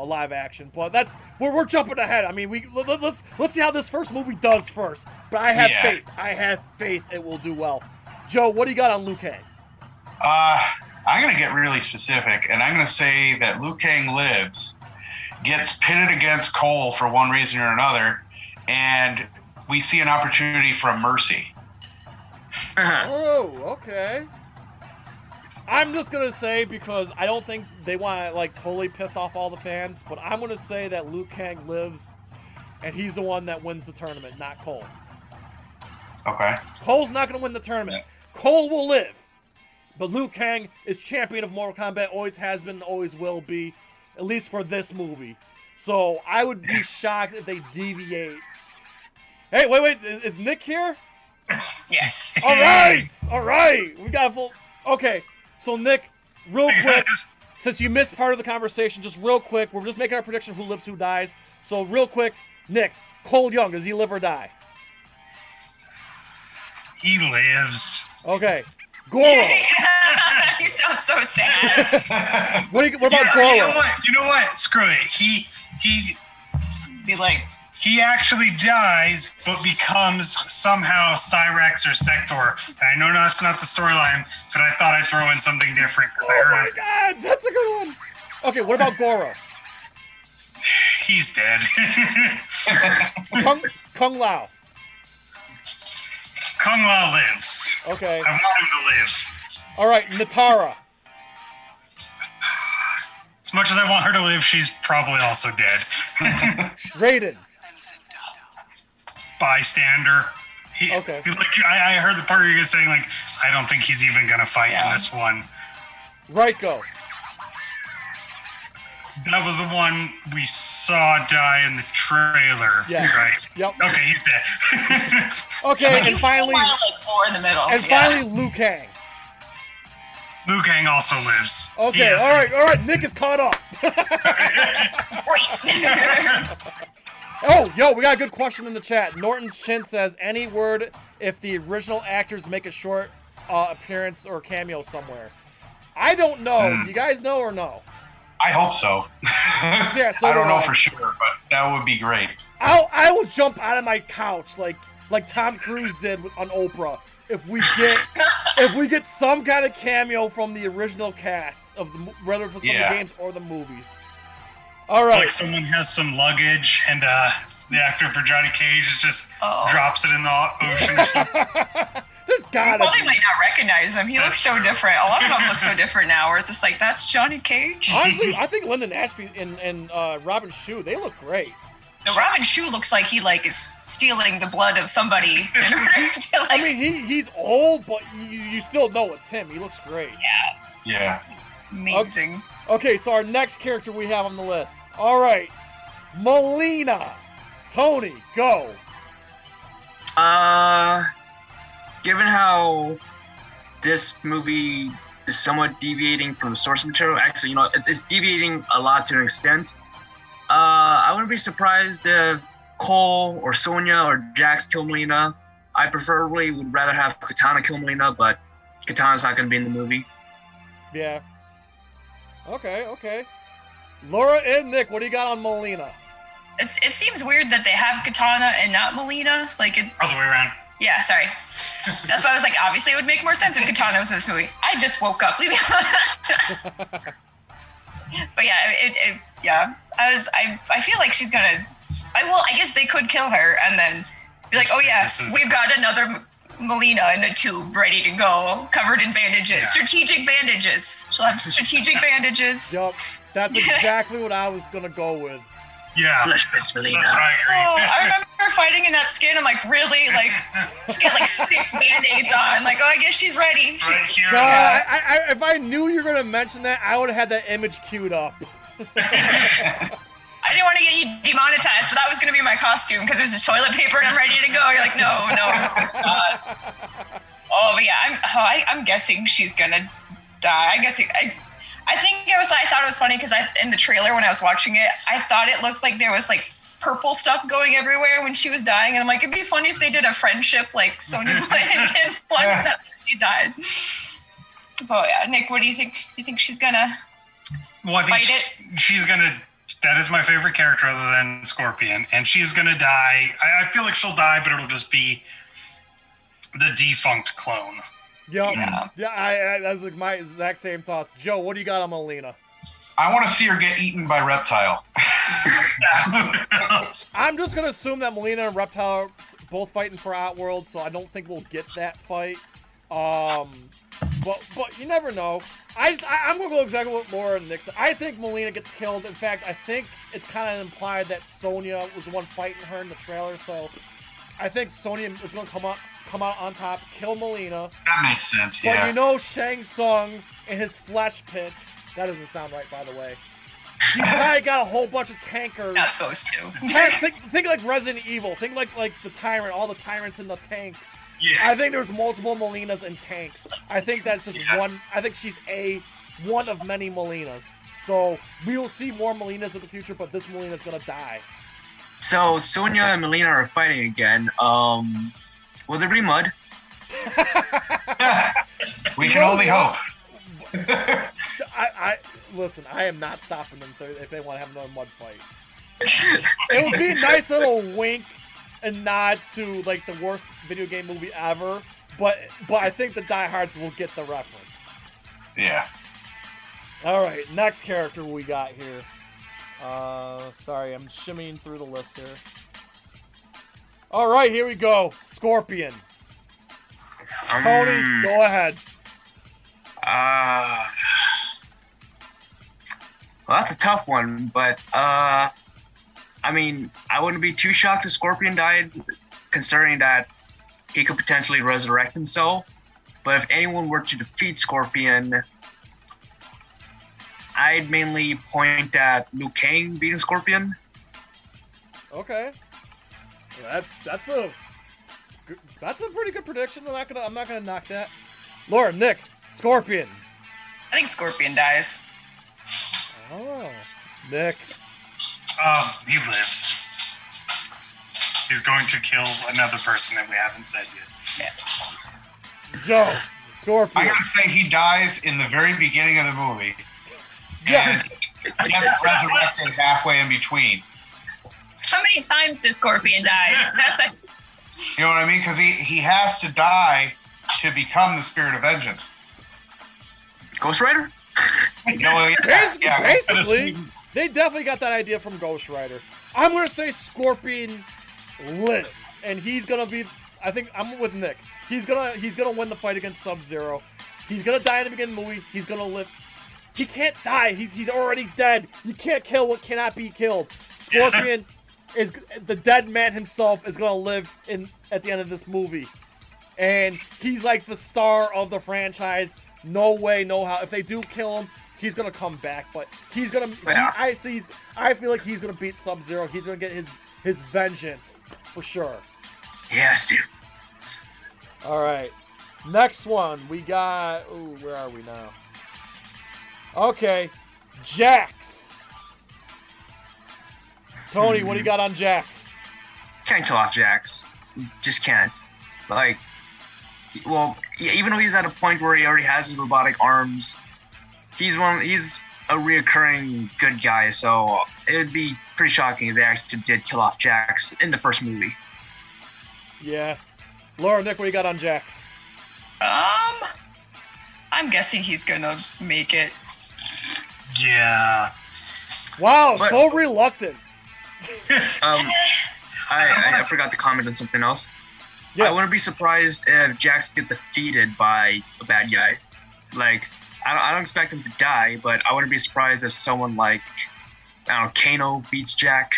live action. But we're jumping ahead. I mean, let's see how this first movie does first. But I have faith. I have faith it will do well. Joe, what do you got on Liu Kang? I'm gonna get really specific, and I'm gonna say that Liu Kang lives, gets pitted against Cole for one reason or another, and we see an opportunity for a mercy. Oh, okay. I'm just going to say, because I don't think they want to like totally piss off all the fans, but I'm going to say that Liu Kang lives, and he's the one that wins the tournament, not Cole. Okay. Cole's not going to win the tournament. Yeah. Cole will live, but Liu Kang is champion of Mortal Kombat, always has been, always will be, at least for this movie. So I would be shocked if they deviate. Hey, wait, is Nick here? Yes. All right. We got a full. Okay, so Nick, real quick, since you missed part of the conversation, just real quick, we're just making our prediction who lives, who dies. So real quick, Nick, Cole Young, does he live or die? He lives. Okay, Goro. You sound so so sad. What about You Goro? know what? Screw it. He Is he like? He actually dies, but becomes somehow Cyrex or Sector. And I know that's not the storyline, but I thought I'd throw in something different because I Oh heard my god, that's a good one. Okay, what about Goro? he's dead. Kung Lao. Kung Lao lives. Okay. I want him to live. All right, Natara. As much as I want her to live, she's probably also dead. Raiden. Bystander. Okay. Like, I heard the part of you saying, like, I don't think he's even going to fight in this one. Raiko. That was the one we saw die in the trailer. Yeah. Right. Yep. Okay, he's dead. Okay, and finally, like four in the middle. and finally, Liu Kang. Liu Kang also lives. Okay, all right. Nick is caught up. Oh, yo, we got a good question in the chat. Norton's Chin says, any word if the original actors make a short appearance or cameo somewhere? I don't know. Do you guys know or no? I hope so. Yeah, so I don't know for sure, but that would be great. I will jump out of my couch like Tom Cruise did on Oprah if we get some kind of cameo from the original cast of the whether for some of the games or the movies. All right. Like someone has some luggage and the actor for Johnny Cage just drops it in the ocean or something. There's gotta You probably be. might not recognize him. He looks so different. A lot of them look so different now, where it's just like, that's Johnny Cage. Honestly, I think Lyndon Ashby and Robin Shue, they look great. No, Robin Shue looks like he is stealing the blood of somebody in order to I mean, he's old, but you still know it's him. He looks great. Yeah. Amazing. Okay, so our next character we have on the list. All right, Melina. Tony, go. Given how this movie is somewhat deviating from the source material, actually, it's deviating a lot to an extent. I wouldn't be surprised if Cole or Sonya or Jax kill Melina. I preferably would rather have Katana kill Melina, but Katana's not going to be in the movie. Yeah. Okay. Laura and Nick, what do you got on Melina? It seems weird that they have Katana and not Melina. Like it. Other way around. Yeah, sorry. That's why I was like, obviously it would make more sense if Katana was in this movie. I just woke up. Leave me alone. But yeah, I feel like she's gonna. I guess they could kill her and then be like, oh yeah, we've got another Melina in a tube ready to go, covered in bandages, strategic bandages. She'll have strategic bandages. Yup, that's exactly what I was gonna go with. Yeah, that's what I agree. I remember fighting in that skin. I'm like, really? Like, just get like 6 Band-Aids on. Like, I guess she's ready. Right here. God, if I knew you were gonna mention that, I would have had that image queued up. I didn't want to get you demonetized, but that was going to be my costume because there's just toilet paper and I'm ready to go. You're like, no. Oh, but yeah, I'm guessing she's going to die. I thought it was funny because in the trailer when I was watching it, I thought it looked like there was like purple stuff going everywhere when she was dying. And I'm like, it'd be funny if they did a friendship like Sonya Blade did one that she died. Oh yeah, Nick, what do you think? You think she's going to fight it? She's going to... That is my favorite character other than Scorpion. And she's going to die. I feel like she'll die, but it'll just be the defunct clone. Yup. Yeah, that's like my exact same thoughts. Joe, what do you got on Melina? I want to see her get eaten by Reptile. I'm just going to assume that Melina and Reptile are both fighting for Outworld, so I don't think we'll get that fight. But you never know. I'm going to go exactly what Laura and Nick said. I think Melina gets killed. In fact, I think it's kind of implied that Sonya was the one fighting her in the trailer. So I think Sonya is going to come out on top, kill Melina. That makes sense, yeah. But you know Shang Tsung and his flesh pits. That doesn't sound right, by the way. He's probably got a whole bunch of tankers. Not supposed to. Think like Resident Evil. Think like the tyrant, all the tyrants in the tanks. Yeah. I think there's multiple Melinas in tanks. I think that's just one. I think she's one of many Melinas. So we will see more Melinas in the future, but this Melina's gonna die. So Sonya and Melina are fighting again. Will there be mud? We can only hope. listen, I am not stopping them if they want to have another mud fight. It would be a nice little wink and nod to like the worst video game movie ever, but I think the diehards will get the reference. Yeah. All right, next character we got here. Sorry, I'm shimmying through the list here. All right, here we go. Scorpion. Tony, go ahead. Well, that's a tough one, but I mean, I wouldn't be too shocked if Scorpion died, considering that he could potentially resurrect himself. But if anyone were to defeat Scorpion, I'd mainly point at Liu Kang beating Scorpion. Okay. That's a pretty good prediction. I'm not gonna knock that. Laura, Nick, Scorpion. I think Scorpion dies. Oh, Nick. He lives. He's going to kill another person that we haven't said yet. Yeah. Joe, Scorpion. I gotta say he dies in the very beginning of the movie. Yes. And gets resurrected halfway in between. How many times does Scorpion die? You know what I mean? Because he has to die to become the Spirit of Vengeance. Ghost Rider? Basically, they definitely got that idea from Ghost Rider. I'm gonna say Scorpion lives, and he's gonna be. I think I'm with Nick. He's gonna win the fight against Sub-Zero. He's gonna die in the beginning of the movie. He's gonna live. He can't die. He's already dead. You can't kill what cannot be killed. Scorpion is the dead man himself is gonna live at the end of this movie, and he's like the star of the franchise. No way, no how. If they do kill him, he's gonna come back. But he's gonna. I feel like he's gonna beat Sub-Zero. He's gonna get his vengeance for sure. Yes, dude. All right, next one we got. Ooh, where are we now? Okay, Jax. Tony, what do you got on Jax? Can't kill off Jax. Just can't. Like, well, even though he's at a point where he already has his robotic arms, he's a reoccurring good guy, so it would be pretty shocking if they actually did kill off Jax in the first movie. Yeah. Laura, Nick, what do you got on Jax? I'm guessing he's gonna make it. Yeah. Wow, so reluctant. I forgot to comment on something else. Yeah. I wouldn't be surprised if Jax gets defeated by a bad guy. Like, I don't expect him to die, but I wouldn't be surprised if someone like, I don't know, Kano beats Jax.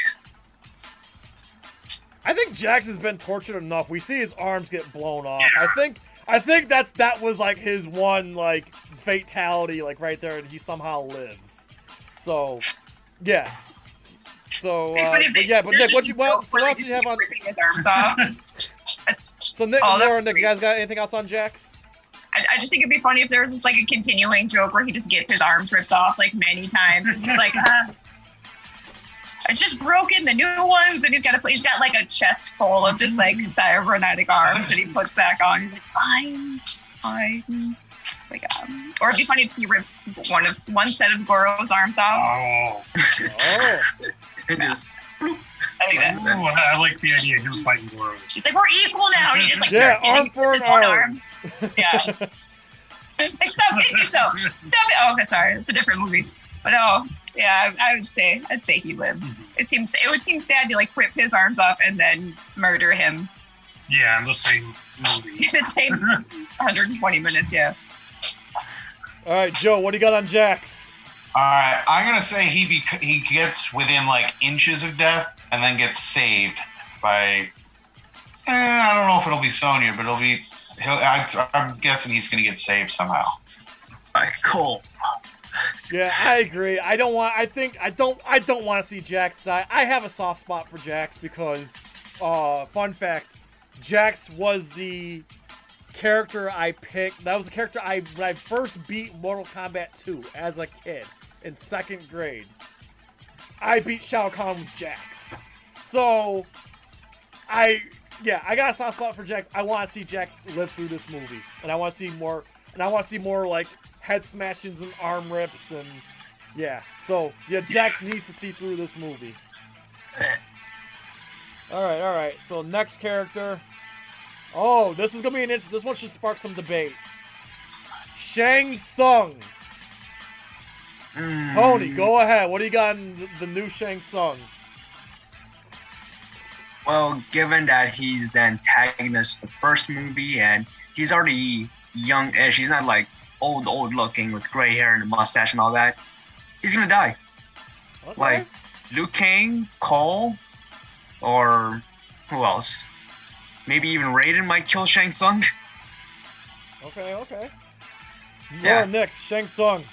I think Jax has been tortured enough. We see his arms get blown off. Yeah. I think that was like his one like fatality, like right there, and he somehow lives. So, yeah. So, but Nick, what else do you have on? So Nick, Laura, Nick, you guys got anything else on Jax? I just think it'd be funny if there was just like a continuing joke where he just gets his arms ripped off like many times. It's just like, it's just broken, the new ones, and he's got like a chest full of just like cybernetic arms that he puts back on. He's like, fine. Like, or it'd be funny if he rips one set of Goro's arms off. Oh. Yeah. I like that. Ooh, I like the idea of him fighting Goro. He's like, we're equal now. And he just like starts arm for an arm. Yeah. Just like, stop hitting yourself. Stop it. Oh, okay, sorry. It's a different movie. But yeah, I'd say he lives. It would seem sad to like rip his arms off and then murder him. Yeah, in the same movie. The same 120 minutes, yeah. All right, Joe, what do you got on Jax? All right, I'm gonna say he gets within like inches of death and then gets saved by. I don't know if it'll be Sonya, but I'm guessing he's gonna get saved somehow. All right, cool. Yeah, I agree. I don't want to see Jax die. I have a soft spot for Jax because, fun fact, Jax was the character I picked. That was the character when I first beat Mortal Kombat 2 as a kid in 2nd grade. I beat Shao Kahn with Jax. So, I got a soft spot for Jax. I want to see Jax live through this movie, and I want to see more. And I want to see more like head smashings and arm rips, and Yeah. So yeah, Jax needs to see through this movie. All right. So next character. Oh, this is gonna be an interesting. This one should spark some debate. Shang Tsung. Tony, go ahead. What do you got in the new Shang Tsung? Well, given that he's the antagonist of the first movie and he's already young, and she's not like old looking with gray hair and a mustache and all that, he's gonna die. Okay. Like Liu Kang, Cole, or who else? Maybe even Raiden might kill Shang Tsung. Okay. Yeah. Laura, Nick, Shang Tsung.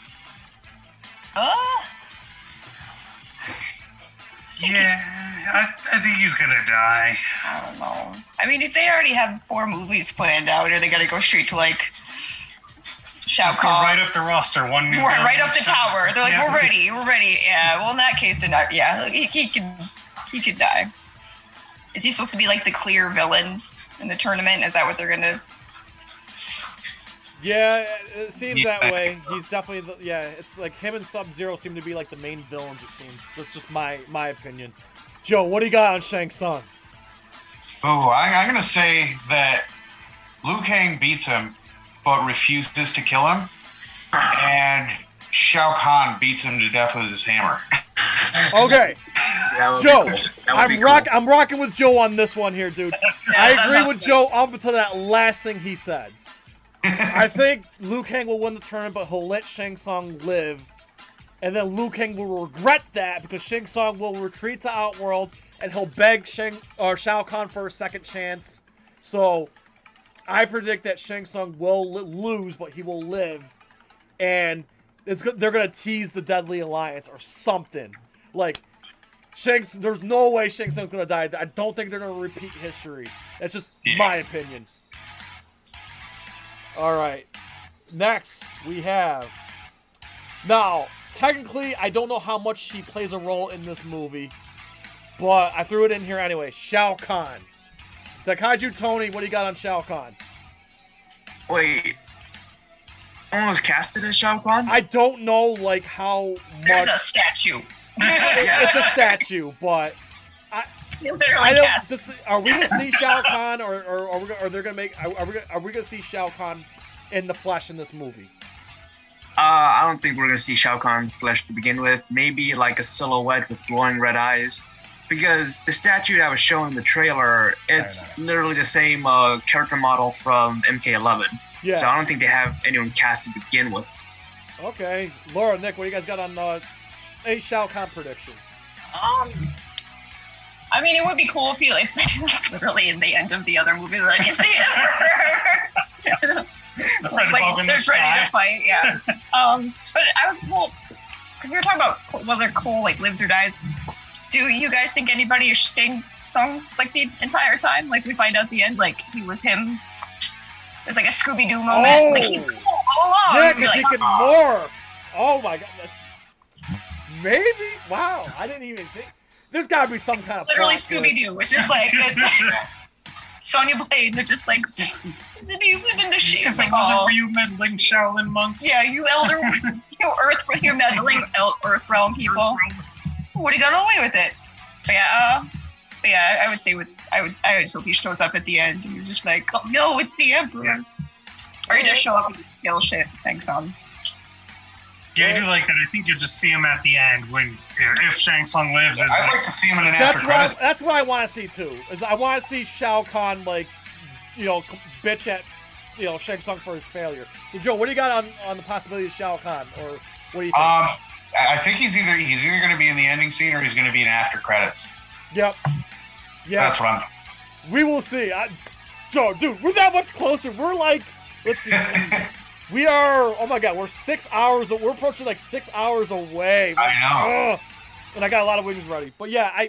Yeah, I think he's gonna die. I don't know. I mean, if they already have 4 movies planned out, are they gonna go straight to like Shao Just go Kahn? right up the roster. One new. Right up the tower. They're like, Yeah. we're ready. Yeah. Well, in that case, then yeah, he could die. Is he supposed to be like the clear villain in the tournament? Is that what they're gonna? Yeah, it seems Yeah. that way. He's definitely it's like him and Sub-Zero seem to be like the main villains, it seems. That's just my opinion. Joe, what do you got on Shang Tsung? Oh, I'm going to say that Liu Kang beats him, but refuses to kill him. And Shao Kahn beats him to death with his hammer. Okay, That would be Joe, cool. That would be cool. I'm rocking with Joe on this one here, dude. I agree with Joe up until that last thing he said. I think Liu Kang will win the tournament, but he'll let Shang Tsung live. And then Liu Kang will regret that because Shang Tsung will retreat to Outworld and he'll beg Shao Kahn for a second chance. So I predict that Shang Tsung will lose, but he will live. And they're going to tease the Deadly Alliance or something. Like, there's no way Shang Tsung's going to die. I don't think they're going to repeat history. That's just my opinion. All right. Next, we have... Now, technically, I don't know how much he plays a role in this movie, but I threw it in here anyway. Shao Kahn. Takaiju Tony, what do you got on Shao Kahn? Wait, someone was casted as Shao Kahn? I don't know, like, how There's much... a statue. It's a statue, but... Literally cast. Are we gonna see Shao Kahn, or are they gonna make? Are we gonna see Shao Kahn in the flesh in this movie? I don't think we're gonna see Shao Kahn flesh to begin with. Maybe like a silhouette with glowing red eyes, because the statue that was shown in the trailer, it's literally the same character model from MK11. Yeah. So I don't think they have anyone cast to begin with. Okay, Laura, Nick, what do you guys got on any Shao Kahn predictions? I mean, it would be cool if he like that's literally in the end of the other movie. Like, it's the end. It's like they're ready to fight. Yeah. But I was cool because we were talking about whether Cole like lives or dies. Do you guys think anybody is Shang Tsung like the entire time? Like we find out at the end, like he was him. There's like a Scooby Doo moment. Oh. Like he's cool all along. Yeah, because he can morph. Oh my god, that's maybe. Wow, I didn't even think. There's got to be some kind of literally plot Scooby Doo. It's just like Sonya Blade. They're just like, did you live in the shade? If it wasn't for you meddling Shaolin monks. Yeah, you meddling Earth Realm people. Would have got away with it. But yeah, I would say I just hope he shows up at the end and he's just like, oh no, it's the Emperor. Yeah. Or he just show up and kill shit, Shang Tsung. Yeah, I do like that. I think you'll just see him at the end when if Shang Tsung lives. I'd like to see him in an after credit. That's what I want to see too. Is I want to see Shao Kahn bitch at Shang Tsung for his failure. So Joe, what do you got on the possibility of Shao Kahn, or what do you think? I think he's either going to be in the ending scene or he's going to be in after credits. Yep. Yeah. That's what I'm. We will see. Joe, dude, we're that much closer. We're like, let's see. We are, oh my god, we're 6 hours, we're approaching like 6 hours away. I know. Ugh. And I got a lot of wings ready. But yeah,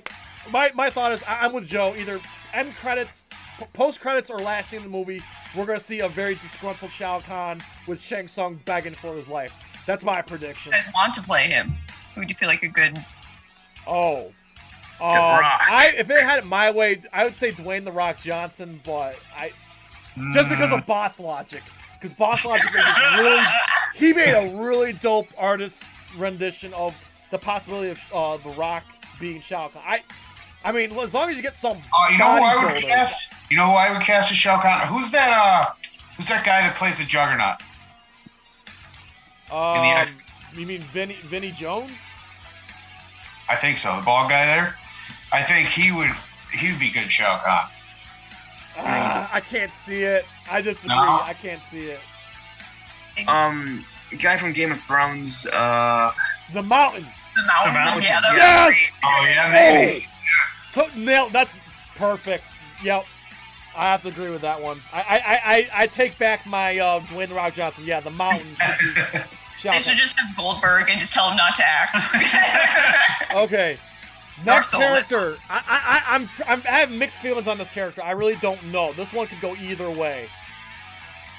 my thought is, I'm with Joe, either end credits, post credits, or last scene of the movie, we're going to see a very disgruntled Shao Kahn with Shang Tsung begging for his life. That's my prediction. You guys want to play him? Who would you feel like a good... Oh. Rock. If it had it my way, I would say Dwayne "The Rock" Johnson, but just because of boss logic. Because Boss Logic is really he made a really dope artist rendition of the possibility of The Rock being Shao Kahn. I mean, as long as you get some. You know who I would cast? You know who I would cast as Shao Kahn? Who's that? Who's that guy that plays the Juggernaut? You mean Vinny Jones? I think so. The bald guy there. I think he'd be good Shao Kahn. I can't see it. I disagree. No. I can't see it. Guy from Game of Thrones. The Mountain. The mountain. Yeah. That Yes. Oh yeah, maybe. So that's perfect. Yep. I have to agree with that one. I take back my Dwayne The Rock Johnson. Yeah, the Mountain should be Shao They should Kahn. just have Goldberg and just tell him not to act. Okay. Next Dark Soul. character. I have mixed feelings on this character. I really don't know. This one could go either way.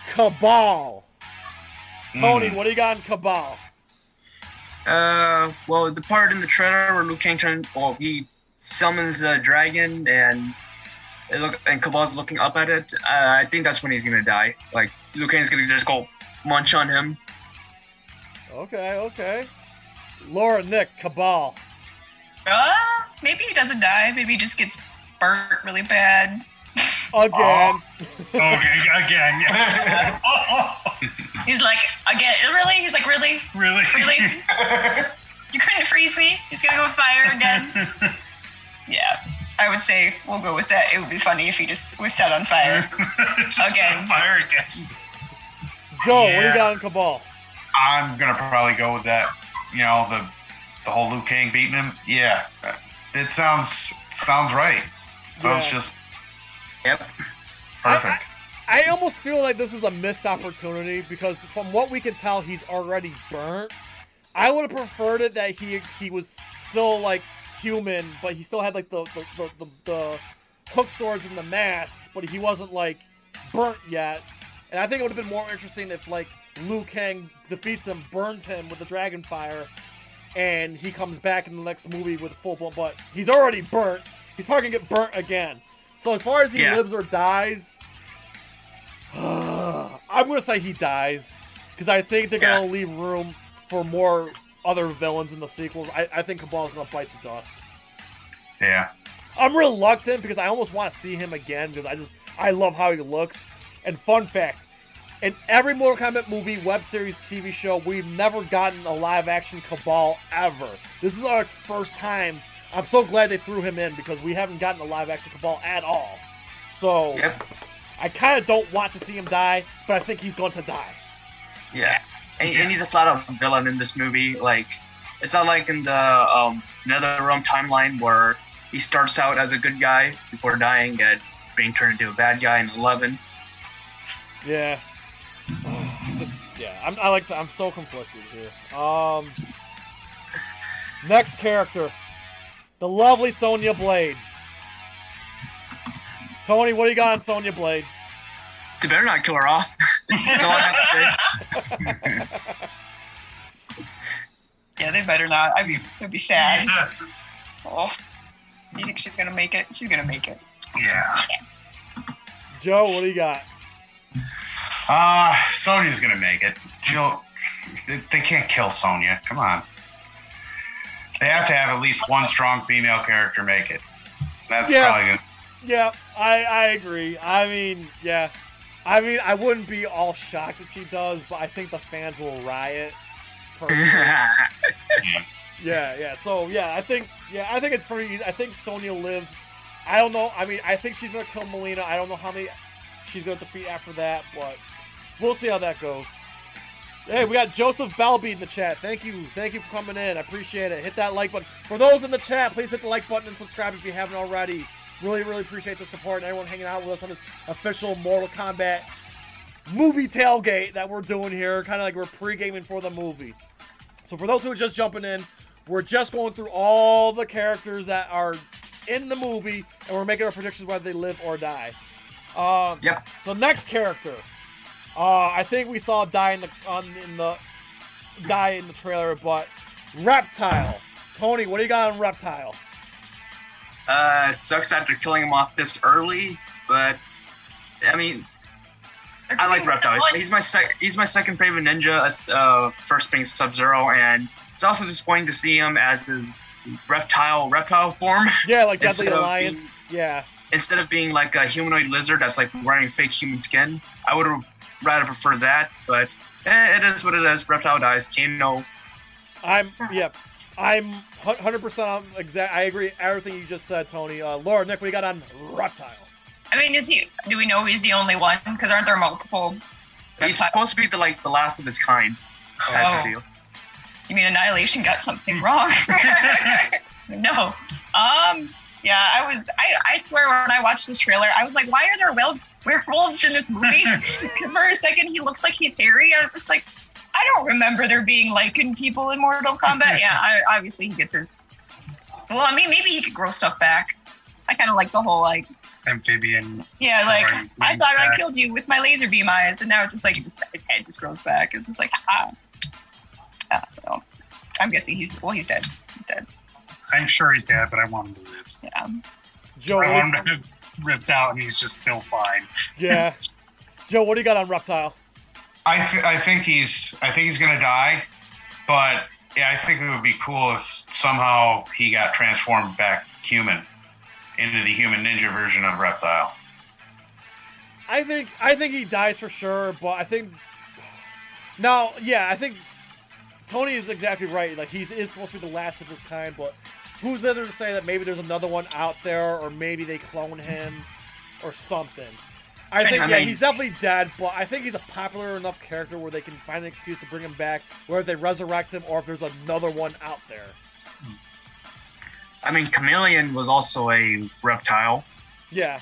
Cabal. Tony, what do you got in Cabal? Well, the part in the trailer where Liu Kang he summons a dragon and Cabal's looking up at it. I think that's when he's gonna die. Like Liu Kang's gonna just go munch on him. Okay. Laura, Nick, Cabal. Maybe he doesn't die. Maybe he just gets burnt really bad. Again. Okay, again. He's like, again, really? He's like, really? Really? Really? You couldn't freeze me? He's gonna go with fire again? Yeah, I would say we'll go with that. It would be funny if he just was set on fire. Just Again. on fire again. Joe, what do you got in Cabal? I'm gonna probably go with that. You know, the whole Liu Kang beating him. Yeah, it sounds right. Sounds just Yep. perfect. I almost feel like this is a missed opportunity because from what we can tell, he's already burnt. I would have preferred it that he was still like human, but he still had like the hook swords and the mask, but he wasn't like burnt yet. And I think it would have been more interesting if like Liu Kang defeats him, burns him with the dragon fire, and he comes back in the next movie with a full blown. But he's already burnt. He's probably gonna get burnt again. So as far as he lives or dies, I'm gonna say he dies because I think they're gonna leave room for more other villains in the sequels. I think Cabal's gonna bite the dust. Yeah. I'm reluctant because I almost want to see him again because I love how he looks. And fun fact, in every Mortal Kombat movie, web series, TV show, we've never gotten a live action Cabal ever. This is our first time. I'm so glad they threw him in because we haven't gotten a live action Cabal at all. So I kind of don't want to see him die, but I think he's going to die. Yeah. And he's a flat-out villain in this movie. Like, it's not like in the NetherRealm timeline where he starts out as a good guy before dying and being turned into a bad guy in 11. Yeah. It's just, I'm so conflicted here. Next character. The lovely Sonya Blade. Tony, what do you got on Sonya Blade? They better not kill her off. That's all I have to say. Yeah, they better not. I'd be sad. Oh, you think she's gonna make it? She's gonna make it. Yeah. Joe, what do you got? Sonya's gonna make it. They can't kill Sonya. Come on. They have to have at least one strong female character make it. That's probably gonna. Yeah, I agree. I mean, I wouldn't be all shocked if she does, but I think the fans will riot. Personally. Yeah. So I think it's pretty easy. I think Sonya lives. I don't know. I mean, I think she's gonna kill Melina. I don't know how many she's gonna defeat after that, but we'll see how that goes. Hey, we got Joseph Balby in the chat. Thank you for coming in. I appreciate it. Hit that like button. For those in the chat, please hit the like button and subscribe if you haven't already. Really, really appreciate the support and everyone hanging out with us on this official Mortal Kombat movie tailgate that we're doing here. Kind of like we're pre-gaming for the movie. So for those who are just jumping in, we're just going through all the characters that are in the movie, and we're making our predictions whether they live or die. So next character, I think we saw die in the trailer, but Reptile. Tony, what do you got on Reptile? Sucks after killing him off this early, but I mean, I like Reptile. He's my second favorite ninja. First being Sub-Zero, and it's also disappointing to see him as his reptile form. Yeah, like Deadly Alliance. Instead of being like a humanoid lizard that's like wearing fake human skin, I would have rather preferred that. But it is what it is. Reptile dies. Kano. I'm 100% exact. I agree everything you just said, Tony. Laura, Nick, what do you got on Reptile? I mean, do we know he's the only one? Because aren't there multiple? He's supposed to be the last of his kind. Oh. You mean Annihilation got something wrong? No. Yeah, I swear when I watched this trailer, I was like, why are there werewolves in this movie? Because for a second he looks like he's hairy. I was just like, I don't remember there being lichen people in Mortal Kombat. Yeah, obviously he gets his. Well, I mean, maybe he could grow stuff back. I kind of like the whole amphibian. Yeah, I thought I killed you with my laser beam eyes, and now it's just like his head just grows back. It's just like well, I'm guessing he's dead. He's dead. I'm sure he's dead, but I want him to live. Yeah. Joe, I want him to have ripped out, and he's just still fine. Yeah. Joe, what do you got on Reptile? I think he's gonna die, but yeah, I think it would be cool if somehow he got transformed back human into the human ninja version of Reptile. I think he dies for sure, but I think I think Tony is exactly right. Like, he is supposed to be the last of his kind, but who's there to say that maybe there's another one out there, or maybe they clone him or something? I think he's definitely dead, but I think he's a popular enough character where they can find an excuse to bring him back, whether they resurrect him or if there's another one out there. I mean, Chameleon was also a reptile. Yeah.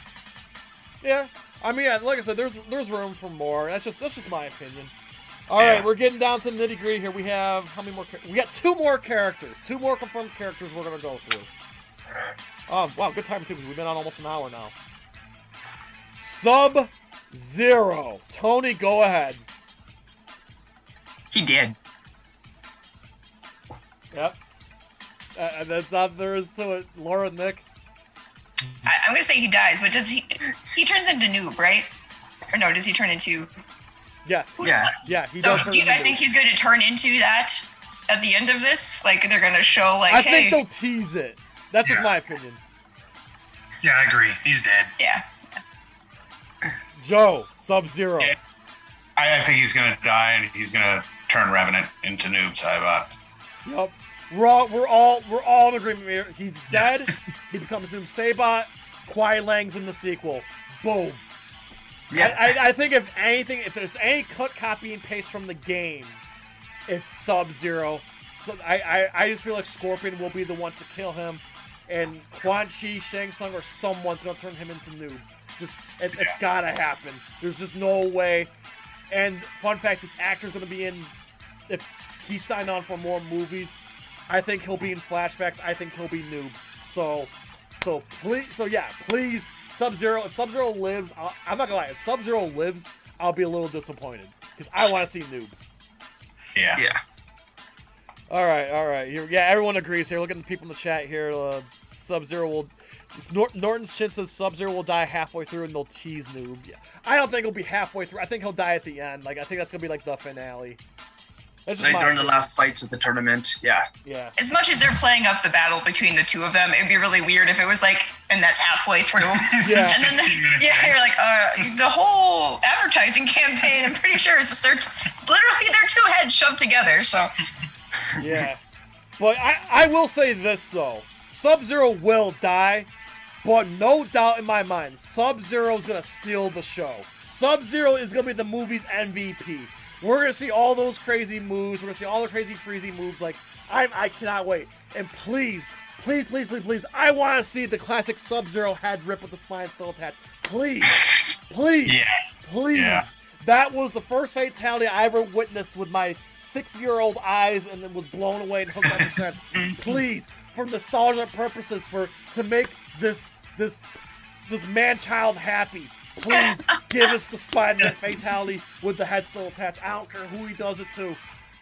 I mean, like I said, there's room for more. That's just my opinion. All right, we're getting down to the nitty gritty here. We have how many more? We got 2 more characters, 2 more confirmed characters we're gonna go through. Oh wow, good time too, because we've been on almost an hour now. Sub-Zero. Tony, go ahead. He did. Yep. That's all there is to it. Laura, Nick. I'm gonna say he dies, but does he turns into noob, right? Or no, does he turn into? Yes. Yeah. He so does. Do you guys think he's going to turn into that at the end of this? Like, they're going to show I think they'll tease it. That's just my opinion. Yeah, I agree. He's dead. Yeah. Joe, Sub-Zero. Yeah. I think he's gonna die, and he's gonna turn Revenant into Noob Saibot. Yep. We're all in agreement here. He's dead. He becomes Noob Saibot. Kwai Lang's in the sequel. Boom. Yeah. I think if there's any cut, copy, and paste from the games, it's Sub-Zero. So I just feel like Scorpion will be the one to kill him, and Quan Chi, Shang Tsung, or someone's gonna turn him into Noob. It's gotta happen. There's just no way. And fun fact, this actor's gonna be in. If he signed on for more movies, I think he'll be in flashbacks. I think he'll be Noob. So please. Sub-Zero, if Sub-Zero lives, I'm not gonna lie, if Sub-Zero lives, I'll be a little disappointed. Because I want to see Noob. Yeah. Alright. Yeah, everyone agrees here. Look at the people in the chat here. Sub-Zero will... Norton's chin says Sub-Zero will die halfway through and they'll tease Noob. Yeah. I don't think he'll be halfway through. I think he'll die at the end. Like, I think that's gonna be like the finale. During the last fights of the tournament, yeah. As much as they're playing up the battle between the two of them, it'd be really weird if it was like, and that's halfway through. Yeah. And then, you're like, the whole advertising campaign, I'm pretty sure is just they're two heads shoved together, so. Yeah. But I will say this, though. Sub-Zero will die, but no doubt in my mind, Sub-Zero is going to steal the show. Sub-Zero is going to be the movie's MVP. We're going to see all those crazy moves. We're going to see all the crazy freezy moves. Like, I cannot wait. And please, I want to see the classic Sub-Zero head rip with the spine still attached. Please. Yeah. That was the first fatality I ever witnessed with my 6-year-old eyes, and then was blown away and hooked ever since. Please, for nostalgia purposes, to make this man-child happy, please give us the Spider-Man fatality with the head still attached. I don't care who he does it to.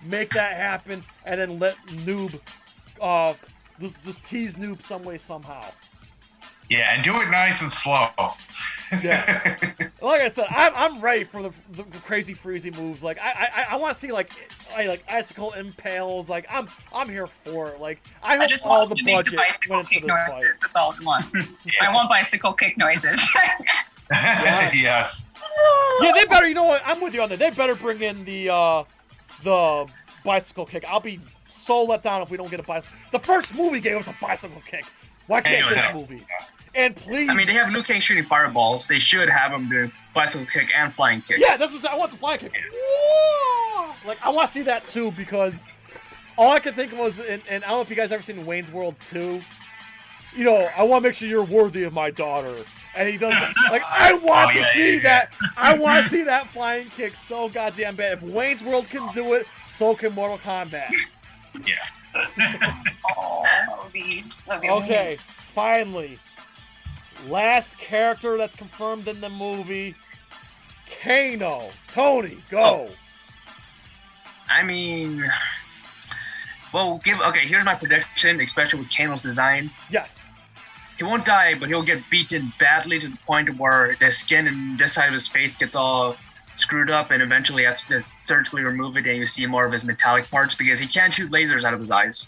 Make that happen, and then let Noob, just tease Noob some way, somehow. Yeah, and do it nice and slow. Yeah. Like I said, I'm ready for the crazy freezy moves. Like I want to see like icicle impales. Like I'm here for it. Like I hope just all want the to make budget bicycle went into kick this fight. noises. That's all I want. I want bicycle kick noises. Yes. Yeah, they better. You know what? I'm with you on that. They better bring in the bicycle kick. I'll be so let down if we don't get a bicycle. The first movie gave us a bicycle kick. Why can't this movie? And please. I mean, they have Liu Kang shooting fireballs. They should have him do bicycle kick and flying kick. Yeah, I want the flying kick. Whoa! Like, I want to see that too because all I could think of was, and I don't know if you guys ever seen Wayne's World 2. You know, I want to make sure you're worthy of my daughter. And he does it. Like, I want to see that. I want to see that flying kick so goddamn bad. If Wayne's World can do it, so can Mortal Kombat. Yeah. Oh, that would be Okay, finally. Last character that's confirmed in the movie, Kano. Tony, go. I mean, well, here's my prediction, especially with Kano's design. Yes. He won't die, but he'll get beaten badly to the point where the skin and this side of his face gets all screwed up, and eventually has to surgically remove it, and you see more of his metallic parts because he can't shoot lasers out of his eyes.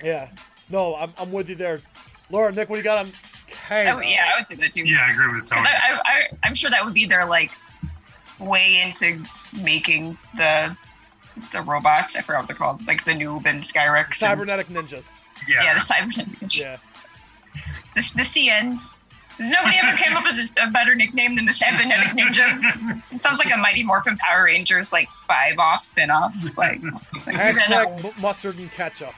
Yeah. No, I'm with you there. Laura, Nick, what do you got on Kano? I would say that too. Yeah, I agree with Tony. I'm sure that would be their like way into making the robots. I forgot what they're called, like the Noob and Skyrex. Cybernetic ninjas. Yeah, the cybernetic ninjas. Yeah. The CNs. Nobody ever came up with a better nickname than the cybernetic ninjas. It sounds like a Mighty Morphin Power Rangers like 5-off spin-off. Like Hashtag mustard and ketchup.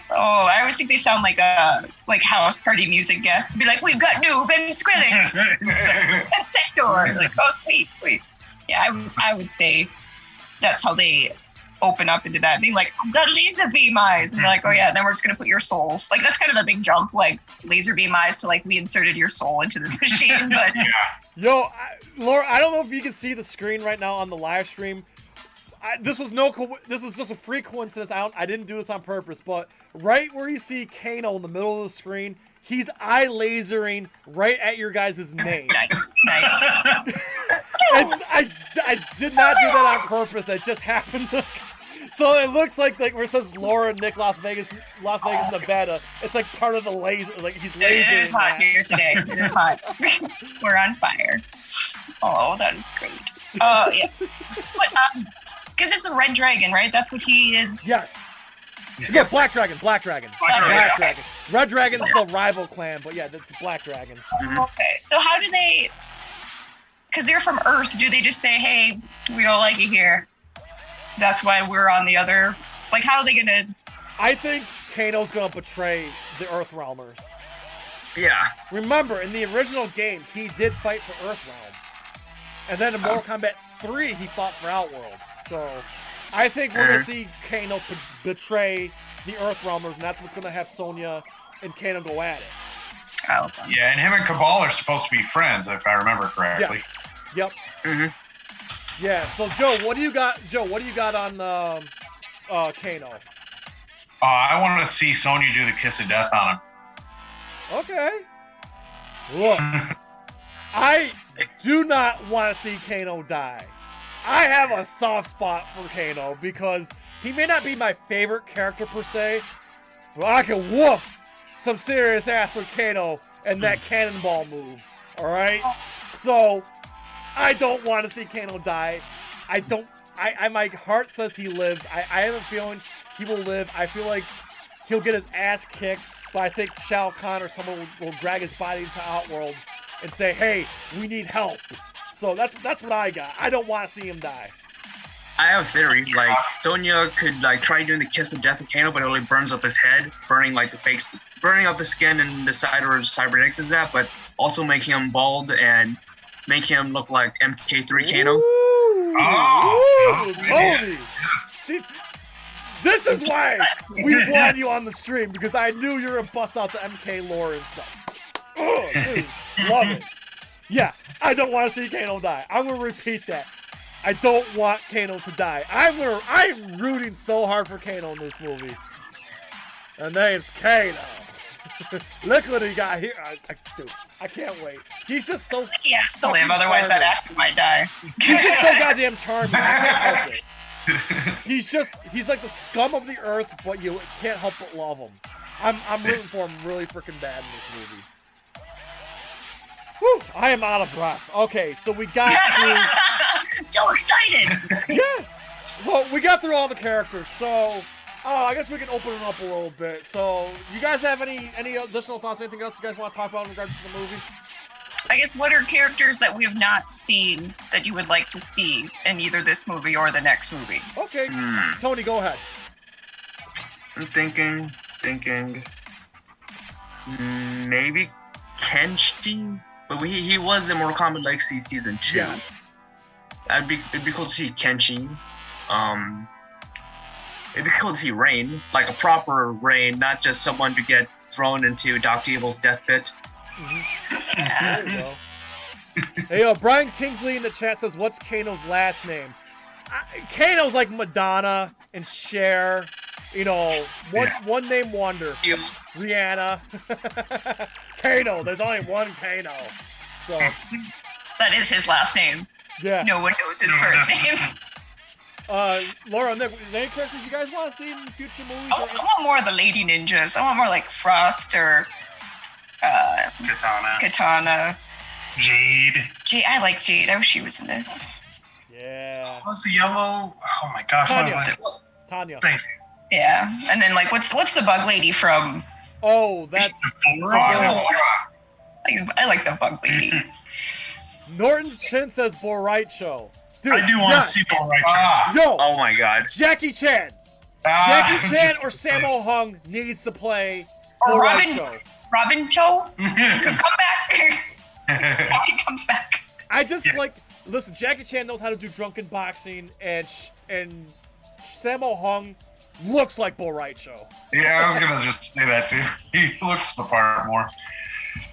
Oh, I always think they sound like house party music guests. Be like, we've got Noob and Skrillex and Sector. Like, oh, sweet. Yeah, I would say that's how they open up into that. Being like, I've got laser beam eyes. And they're like, oh yeah, then we're just going to put your souls. Like, that's kind of a big jump, like laser beam eyes to like, we inserted your soul into this machine. But Yo, Laura, I don't know if you can see the screen right now on the live stream. This was just a free coincidence. I didn't do this on purpose, but right where you see Kano in the middle of the screen, he's eye lasering right at your guys' name. Nice. I did not do that on purpose. It just happened. So it looks like where it says Laura Nick Las Vegas, Nevada. It's like part of the laser. Like he's lasering. It is hot here today. It is hot. We're on fire. Oh, that is great. Oh yeah. But because it's a red dragon, right? That's what he is. Yes. Yeah, Black Dragon. Black Dragon. Red Dragon's the rival clan, but yeah, that's Black Dragon. Okay, so how do they? Because they're from Earth. Do they just say, "Hey, we don't like it here"? That's why we're on the other. Like, how are they gonna? I think Kano's gonna betray the Earthrealmers. Yeah. Remember, in the original game, he did fight for Earthrealm, and then in Mortal Kombat 3, he fought for Outworld. So, I think we're gonna see Kano betray the Earthrealmers, and that's what's gonna have Sonya and Kano go at it. Oh, Yeah, and him and Cabal are supposed to be friends, if I remember correctly. Yes. Yep. Mm-hmm. Yeah. So, Joe, what do you got? On Kano? I want to see Sonya do the kiss of death on him. Okay. Look, I do not want to see Kano die. I have a soft spot for Kano because he may not be my favorite character per se, but I can whoop some serious ass with Kano and that cannonball move. All right. So I don't want to see Kano die. My heart says he lives. I have a feeling he will live. I feel like he'll get his ass kicked, but I think Shao Kahn or someone will drag his body into Outworld and say, "Hey, we need help." So that's what I got. I don't want to see him die. I have a theory. Like, Sonya could like try doing the kiss of death with Kano, but it only burns up his head, burning up the skin and the side where his cybernetics is at, but also making him bald and make him look like MK3 Kano. Ooh, Tony! See, this is why we wanted you on the stream, because I knew you were gonna bust out the MK lore and stuff. Oh, dude, love it. Yeah, I don't want to see Kano die. I'm gonna repeat that. I don't want Kano to die. I'm rooting so hard for Kano in this movie. Her name's Kano. Look what he got here. Dude, I can't wait. He's just so. He has to fucking live, otherwise that charming. actor might die. He's just so goddamn charming. I can't help it. He's like the scum of the earth, but you can't help but love him. I'm rooting for him really freaking bad in this movie. Whew, I am out of breath. Okay, so we got through. So excited! Yeah. So we got through all the characters. So I guess we can open it up a little bit. So, do you guys have any additional thoughts? Anything else you guys want to talk about in regards to the movie? I guess what are characters that we have not seen that you would like to see in either this movie or the next movie? Okay, Tony, go ahead. I'm thinking. Maybe Kenshi, but he was in Mortal Kombat Legacy Season 2. Yes. It'd be cool to see Kenshi. It'd be cool to see Rain, like a proper Rain, not just someone to get thrown into Dr. Evil's death pit. There you go. Hey, Brian Kingsley in the chat says, "What's Kano's last name?" Kano's like Madonna and Cher. You know, one name wonder. Rihanna. Kano. There's only one Kano. So That is his last name. yeah. No one knows his first name. Laura, Nick, is there any characters you guys want to see in future movies? I want more of the lady ninjas. I want more like Frost or Katana. Jade. I like Jade. I wish she was in this. Yeah. What was the yellow? Oh my gosh. Tanya. Thank you. Yeah, and then like what's the bug lady from? Oh, that's I like the bug lady. Norton's Chin says Boraicho. Dude, I do want to see Boraicho. Yo, Oh my god. Jackie Chan. Jackie Chan or Sammo Hung needs to play Or Boraicho. Robin Cho could come back. He comes back. I just listen. Jackie Chan knows how to do drunken boxing, and Sammo Hung looks like Boraicho. Yeah, I was gonna just say that too. He looks the part more.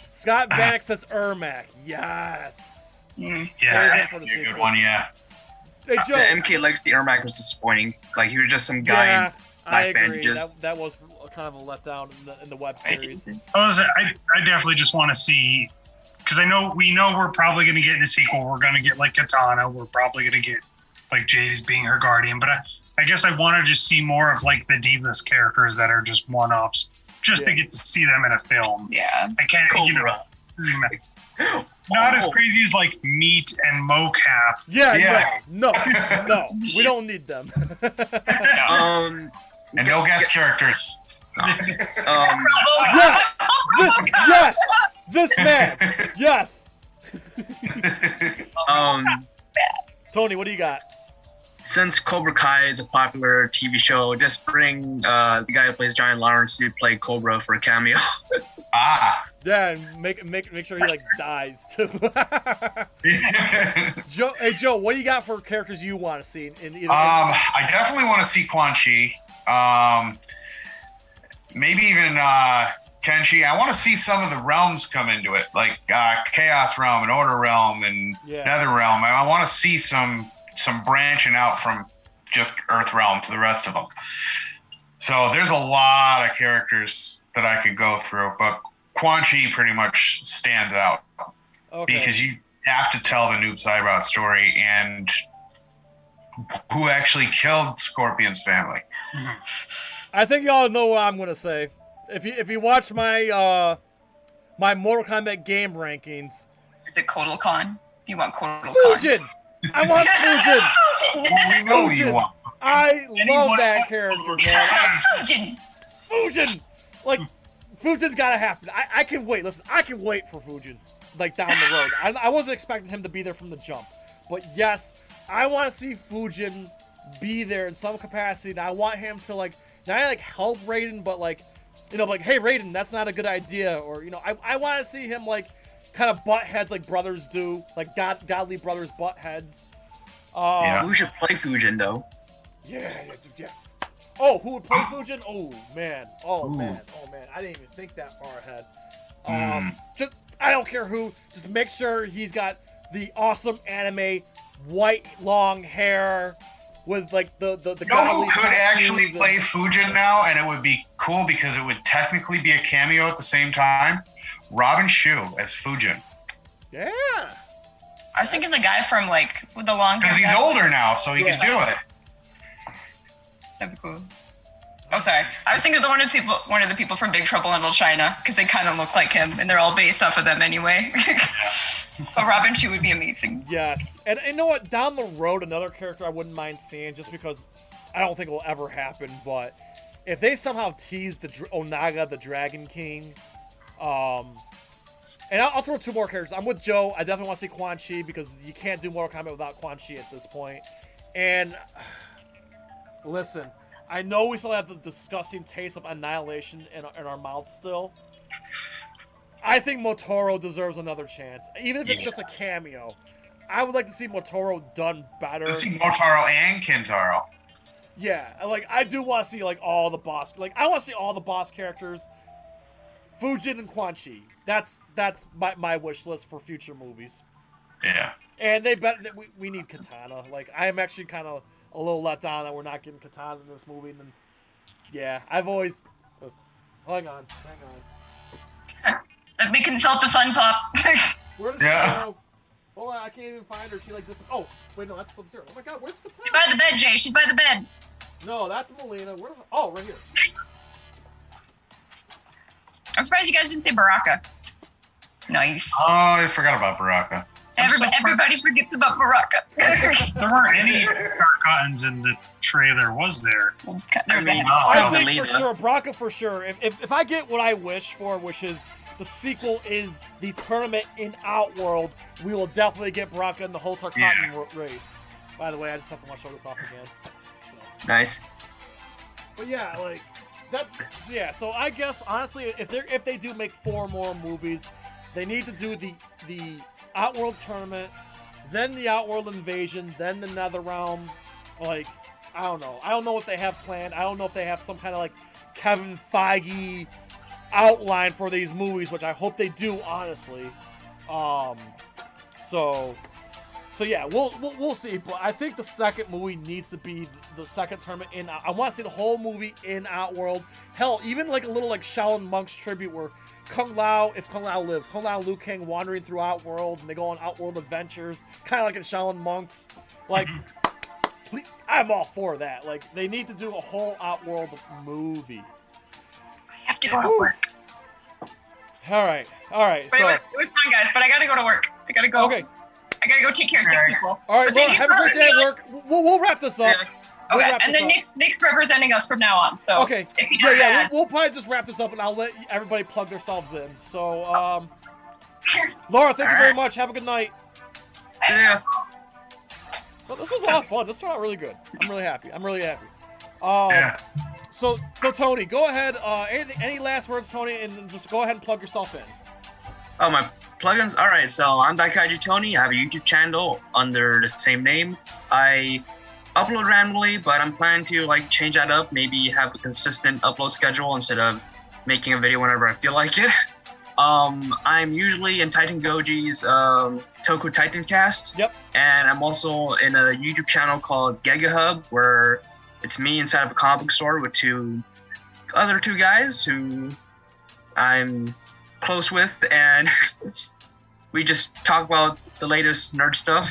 Scott Bannock says Ermac. Yes. Yeah, Save it for the Be a good sequel. one, yeah. Hey, The Joe. MK Legacy Ermac was disappointing. Like, he was just some guy Yeah, in I black agree. bandages. That was kind of a letdown in the web series. I definitely just want to see, because we know we're probably going to get in a sequel. We're going to get like Katana. We're probably going to get like Jade as being her guardian. But I guess I want to just see more of like the D-list characters that are just one-offs, just to get to see them in a film. Yeah. I can't, not as crazy as like Meat and Mocap. Yeah. No. We don't need them. And no guest characters. Yes. This man. Yes. Tony, what do you got? Since Cobra Kai is a popular TV show, just bring the guy who plays Giant Lawrence to play Cobra for a cameo. Yeah, and make sure he like dies too. Joe, what do you got for characters you want to see in either? I definitely want to see Quan Chi. Maybe even Kenshi. I want to see some of the realms come into it, like Chaos Realm and Order Realm and Nether Realm. I want to see some branching out from just Earth Realm to the rest of them. So there's a lot of characters that I could go through, but Quan Chi pretty much stands out because you have to tell the Noob Saibot story and who actually killed Scorpion's family. I think y'all know what I'm gonna say. If you watch my my Mortal Kombat game rankings, is it Kotal Khan? You want Kotal Khan? Fujin. I want Fujin. We know you want. I love that character, man. Fujin. Like, Fujin's gotta happen. I can wait. Listen, I can wait for Fujin, like, down the road. I wasn't expecting him to be there from the jump. But, yes, I want to see Fujin be there in some capacity. And I want him to, like, not like help Raiden, but, like, you know, like, hey, Raiden, that's not a good idea. Or, you know, I want to see him, like, kind of butt heads like brothers do. Like, godly brothers butt heads. Who should play Fujin, though? Yeah. Oh, who would play Fujin? Oh man. I didn't even think that far ahead. Just I don't care who. Just make sure he's got the awesome anime white long hair, with like the You know who could actually tattoos play Fujin now, and it would be cool because it would technically be a cameo at the same time? Robin Shu as Fujin. Yeah. I was thinking the guy from like with the long hair. Because he's older now, so he can do it. That'd be cool. Oh, sorry. I was thinking of one of the people from Big Trouble in Little China, because they kind of look like him, and they're all based off of them anyway. But Robin Shu would be amazing. Yes. And you know what? Down the road, another character I wouldn't mind seeing, just because I don't think it will ever happen, but if they somehow tease the Onaga, the Dragon King, and I'll throw 2 more characters. I'm with Joe. I definitely want to see Quan Chi, because you can't do Mortal Kombat without Quan Chi at this point. And listen, I know we still have the disgusting taste of annihilation in our mouths still. I think Motoro deserves another chance. Even if it's just a cameo. I would like to see Motoro done better. Let's see Motaro and Kintaro. Yeah, like, I do want to see, like, all the boss... Like, I want to see all the boss characters. Fujin and Quan Chi. That's my wish list for future movies. Yeah. And they bet that we need Katana. Like, I am actually kind of a little let down that we're not getting Katana in this movie. And yeah, I've always... Hang on. Let me consult the Fun Pop. Where's Katana? Hold on, I can't even find her. She like this. Oh, wait, no, that's Sub-Zero. Oh my God, where's Katana? She's by the bed, Jay. She's by the bed. No, that's Melina. Oh, right here. I'm surprised you guys didn't say Baraka. Nice. Oh, I forgot about Baraka. Everybody forgets about Baraka. There weren't any Cottons in the trailer, was there? There's I think for sure, Baraka for sure. If I get what I wish for, which is the sequel is the tournament in Outworld, we will definitely get Baraka in the whole Tarkatan race. By the way, I just have to show this off again. So. Nice. But yeah, like that. Yeah. So I guess honestly, if they do make 4 more movies, they need to do the Outworld tournament, then the Outworld invasion, then the Netherrealm. Like, I don't know. I don't know what they have planned. I don't know if they have some kind of like Kevin Feige outline for these movies, which I hope they do, honestly. So yeah, we'll see. But I think the second movie needs to be the second tournament in. I want to see the whole movie in Outworld. Hell, even like a little like Shaolin Monks tribute where Kung Lao, if Kung Lao lives, Kung Lao and Liu Kang wandering through Outworld, and they go on Outworld adventures, kind of like in Shaolin Monks. Like, please, I'm all for that. Like, they need to do a whole Outworld movie. I have to go to work. All right. But it was fun, guys. But I gotta go to work. I gotta go. Okay. I gotta go take care of sick people. All right, Laura, have a great day at work. We'll wrap this up. Yeah. Okay, and then Nick's representing us from now on. So okay, if you don't we'll probably just wrap this up, and I'll let everybody plug themselves in. So, Laura, thank you very much. Have a good night. See ya. Well, this was a lot of fun. This turned out really good. I'm really happy. So Tony, go ahead. Any last words, Tony, and just go ahead and plug yourself in. Oh, my plugins? All right, so I'm Daikaiju Tony. I have a YouTube channel under the same name. I upload randomly, but I'm planning to like change that up. Maybe have a consistent upload schedule instead of making a video whenever I feel like it. I'm usually in Titan Goji's Toku Titan Cast. Yep. And I'm also in a YouTube channel called Gega Hub, where it's me inside of a comic book store with other two guys who I'm close with, and we just talk about the latest nerd stuff.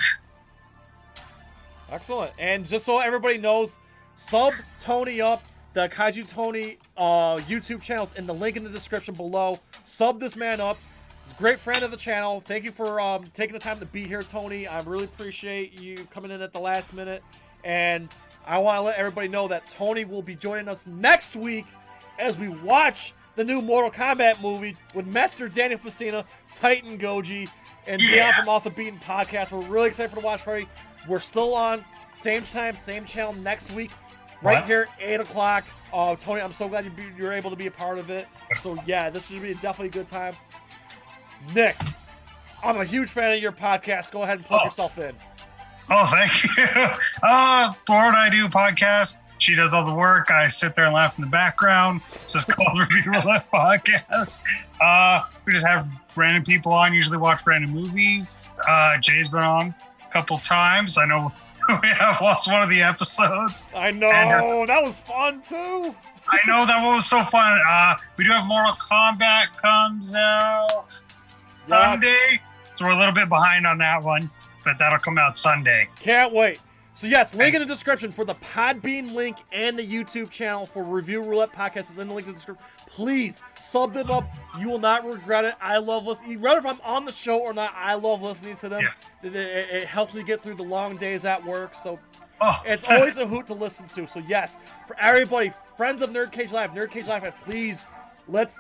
Excellent. And just so everybody knows, sub Tony up. The Kaiju Tony YouTube channel's in the link in the description below. Sub this man up. He's a great friend of the channel. Thank you for taking the time to be here, Tony. I really appreciate you coming in at the last minute. And I want to let everybody know that Tony will be joining us next week as we watch the new Mortal Kombat movie with Master Daniel Pacina, Titan Goji, and Dion from Off the Beaten Podcast. We're really excited for the watch party. We're still on, same time, same channel next week, right here at 8 o'clock. Tony, I'm so glad you're able to be a part of it. So yeah, this should be definitely a good time. Nick, I'm a huge fan of your podcast. Go ahead and plug yourself in. Oh, thank you. Laura and I do a podcast. She does all the work. I sit there and laugh in the background. Just called Review Roulette Podcast. We just have random people on, usually watch random movies. Jay's been on a couple times. I know we have lost one of the episodes. I know, And, that was fun too. I know that one was so fun. We do have Mortal Kombat comes out Sunday, so we're a little bit behind on that one, but that'll come out Sunday. Can't wait. So yes, link in the description for the Podbean link and the YouTube channel for Review Roulette Podcast is in the link in the description. Please sub them up. You will not regret it. I love listening. Whether if I'm on the show or not, I love listening to them. Yeah. It helps me get through the long days at work. So Oh. it's always a hoot to listen to. So yes, for everybody, friends of Nerd Cage Live, please let's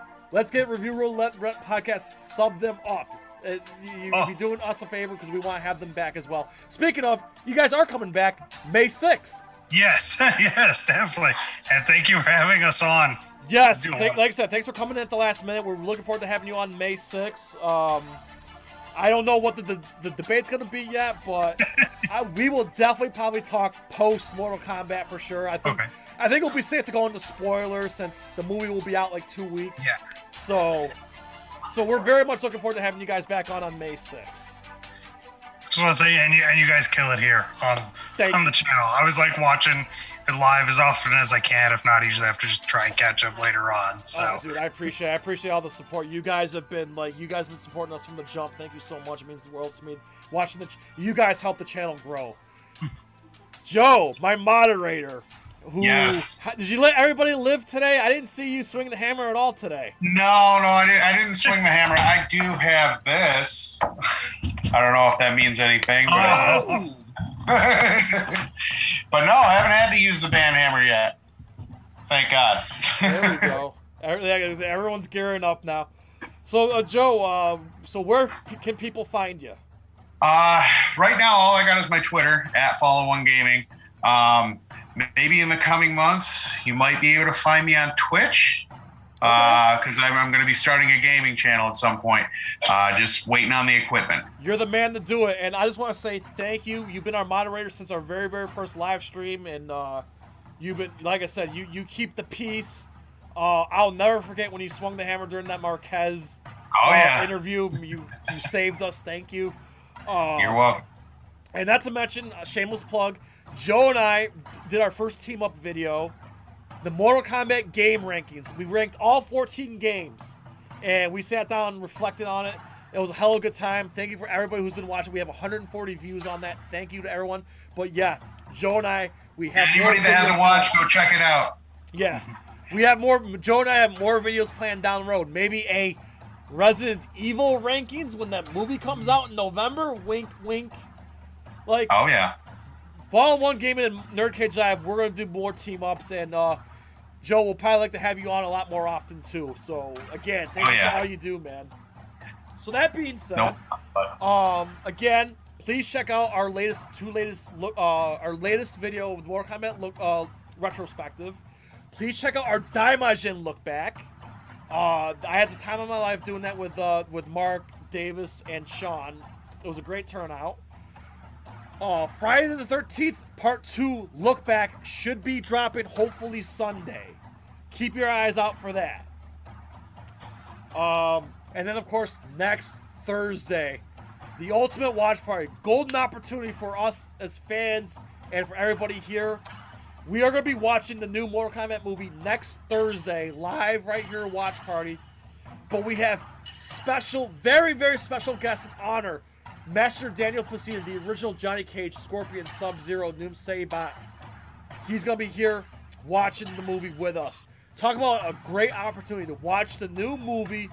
get Review Roulette Podcast. Sub them up. You'd be doing us a favor because we want to have them back as well. Speaking of, you guys are coming back May 6th. Yes, yes, definitely. And thank you for having us on. Yes, like I said, thanks for coming in at the last minute. We're looking forward to having you on May 6th. I don't know what the debate's going to be yet, but we will definitely probably talk post Mortal Kombat for sure. I think it'll be safe to go into spoilers since the movie will be out like 2 weeks. Yeah. So we're very much looking forward to having you guys back on May 6th. Just want to say, and you guys kill it here on the channel. I was like watching it live as often as I can. If not, usually I have to just try and catch up later on. So, oh, dude, I appreciate all the support. You guys have been supporting us from the jump. Thank you so much. It means the world to me. You guys help the channel grow. Joe, my moderator. Yes. Did you let everybody live today? I didn't see you swing the hammer at all today. No, I didn't swing the hammer. I do have this. I don't know if that means anything, but but no, I haven't had to use the bam hammer yet. Thank God. There we go. Everyone's gearing up now. So, Joe, so where can people find you? Right now, all I got is my Twitter at Follow1Gaming. Maybe in the coming months, you might be able to find me on Twitch because I'm going to be starting a gaming channel at some point. Just waiting on the equipment. You're the man to do it, and I just want to say thank you. You've been our moderator since our very, very first live stream, and you've been, like I said, you keep the peace. I'll never forget when you swung the hammer during that Marquez interview. You saved us. Thank you. You're welcome. And not to mention, a shameless plug, Joe and I did our first team-up video, the Mortal Kombat game rankings. We ranked all 14 games, and we sat down and reflected on it. It was a hell of a good time. Thank you for everybody who's been watching. We have 140 views on that. Thank you to everyone. But yeah, Joe and I, we have anybody that hasn't watched, go check it out. Yeah, we have more. Joe and I have more videos planned down the road. Maybe a Resident Evil rankings when that movie comes out in November. Wink, wink. Like, oh yeah. Follow One Gaming and Nerd Cage Live. We're gonna do more team ups, and Joe will probably like to have you on a lot more often too. So again, thank you for all you do, man. So that being said, again, please check out our latest video of the Mortal Kombat retrospective. Please check out our Daimajin look back. I had the time of my life doing that with Mark, Davis, and Sean. It was a great turnout. Friday the 13th, Part 2 look back should be dropping hopefully Sunday. Keep your eyes out for that. And then, of course, next Thursday, the Ultimate Watch Party. Golden opportunity for us as fans and for everybody here. We are going to be watching the new Mortal Kombat movie next Thursday, live right here at Watch Party. But we have special, very, very special guest and honor. Master Daniel Placida, the original Johnny Cage, Scorpion, Sub-Zero, Noom Saibot. He's going to be here watching the movie with us. Talk about a great opportunity to watch the new movie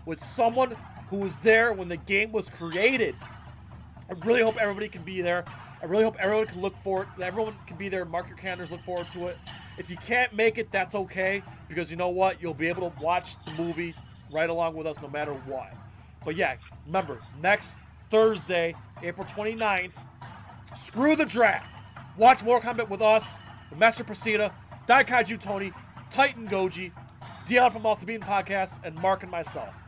with someone who was there when the game was created. I really hope everybody can be there. I really hope everyone can look forward. Everyone can be there. Mark your calendars. Look forward to it. If you can't make it, that's okay. Because you know what? You'll be able to watch the movie right along with us no matter what. But yeah, remember, next Thursday, April 29th, screw the draft. Watch Mortal Kombat with us, the Master Placida, Daikaiju Tony, Titan Goji, Dion from Off the Beaten Podcast, and Mark and myself.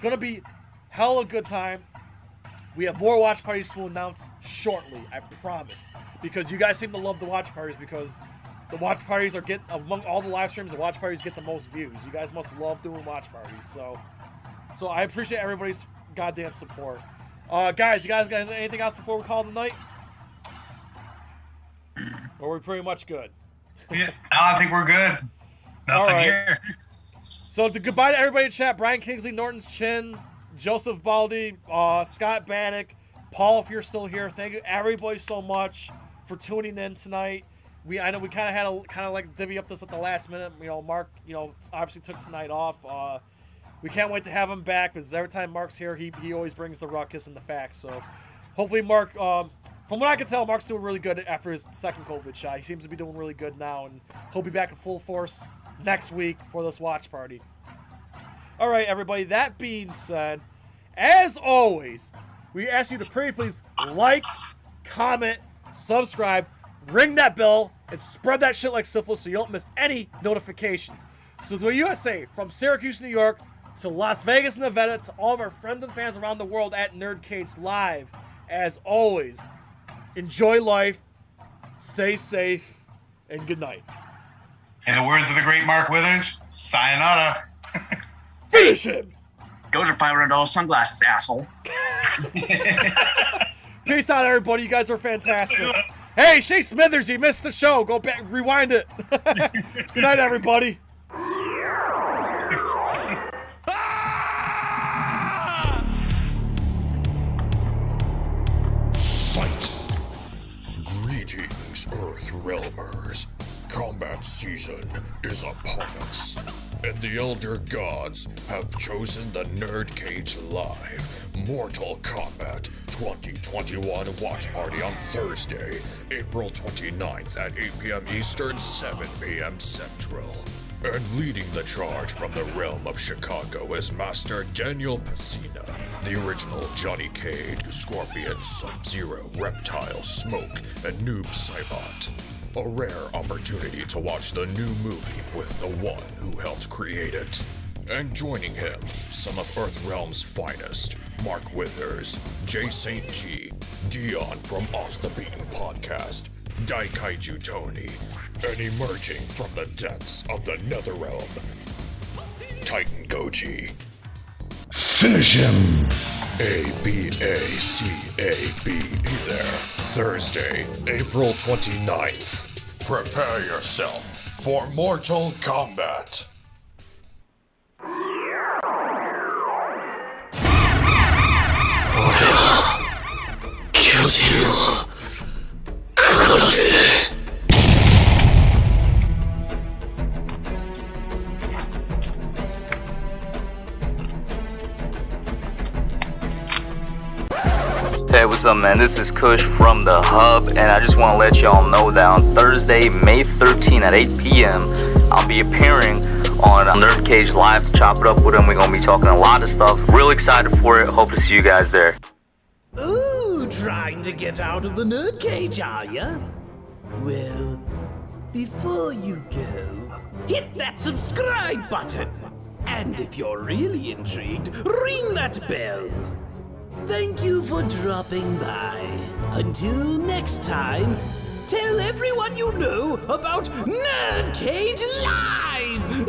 Gonna be hella good time. We have more watch parties to announce shortly, I promise. Because you guys seem to love the watch parties because the watch parties are among all the live streams, the watch parties get the most views. You guys must love doing watch parties. So I appreciate everybody's goddamn support. Guys, you guys anything else before we call it a night? Or are we pretty much good? Yeah, no, I think we're good. Nothing right. here. So goodbye to everybody in chat. Brian Kingsley, Norton's Chin, Joseph Baldy, Scott Bannock, Paul, if you're still here. Thank you everybody so much for tuning in tonight. I know we kind of had to like divvy up this at the last minute. You know, Mark, you know, obviously took tonight off. We can't wait to have him back because every time Mark's here, he always brings the ruckus and the facts. So hopefully Mark, from what I can tell, Mark's doing really good after his second COVID shot. He seems to be doing really good now, and he'll be back in full force next week for this watch party. All right, everybody, that being said, as always, we ask you to please like, comment, subscribe, ring that bell, and spread that shit like syphilis so you don't miss any notifications. So the USA, from Syracuse, New York, to Las Vegas, Nevada, to all of our friends and fans around the world at Nerd Cage Live, as always, enjoy life, stay safe, and good night. In the words of the great Mark Withers, sayonara. Finish him! Those are $500 sunglasses, asshole. Peace out, everybody. You guys are fantastic. Hey, Shay Smithers, you missed the show. Go back, rewind it. Good night, everybody. Fight! Greetings, Earth Realmers. Combat season is upon us, and the Elder Gods have chosen the Nerd Cage Live Mortal Kombat 2021 watch party on Thursday, April 29th at 8 p.m. Eastern, 7 p.m. Central. And leading the charge from the realm of Chicago is Master Daniel Pacina, the original Johnny Cage, Scorpion, Sub-Zero, Reptile, Smoke, and Noob Saibot. A rare opportunity to watch the new movie with the one who helped create it. And joining him, some of Earthrealm's finest, Mark Withers, Jay St. G, Dion from Off the Beaten Podcast, Daikaiju Tony, and emerging from the depths of the Netherrealm, Titan Goji. Finish him! A-B-A-C-A-B-E there. Thursday, April 29th. Prepare yourself for Mortal Kombat. Hey, what's up, man? This is Kush from the Hub, and I just want to let y'all know that on Thursday, May 13th at 8 p.m., I'll be appearing on Nerd Cage Live to chop it up with him. We're going to be talking a lot of stuff. Real excited for it. Hope to see you guys there. Ooh, trying to get out of the nerd cage, are ya? Well, before you go, hit that subscribe button. And if you're really intrigued, ring that bell. Thank you for dropping by. Until next time, tell everyone you know about Nerd Cage Live!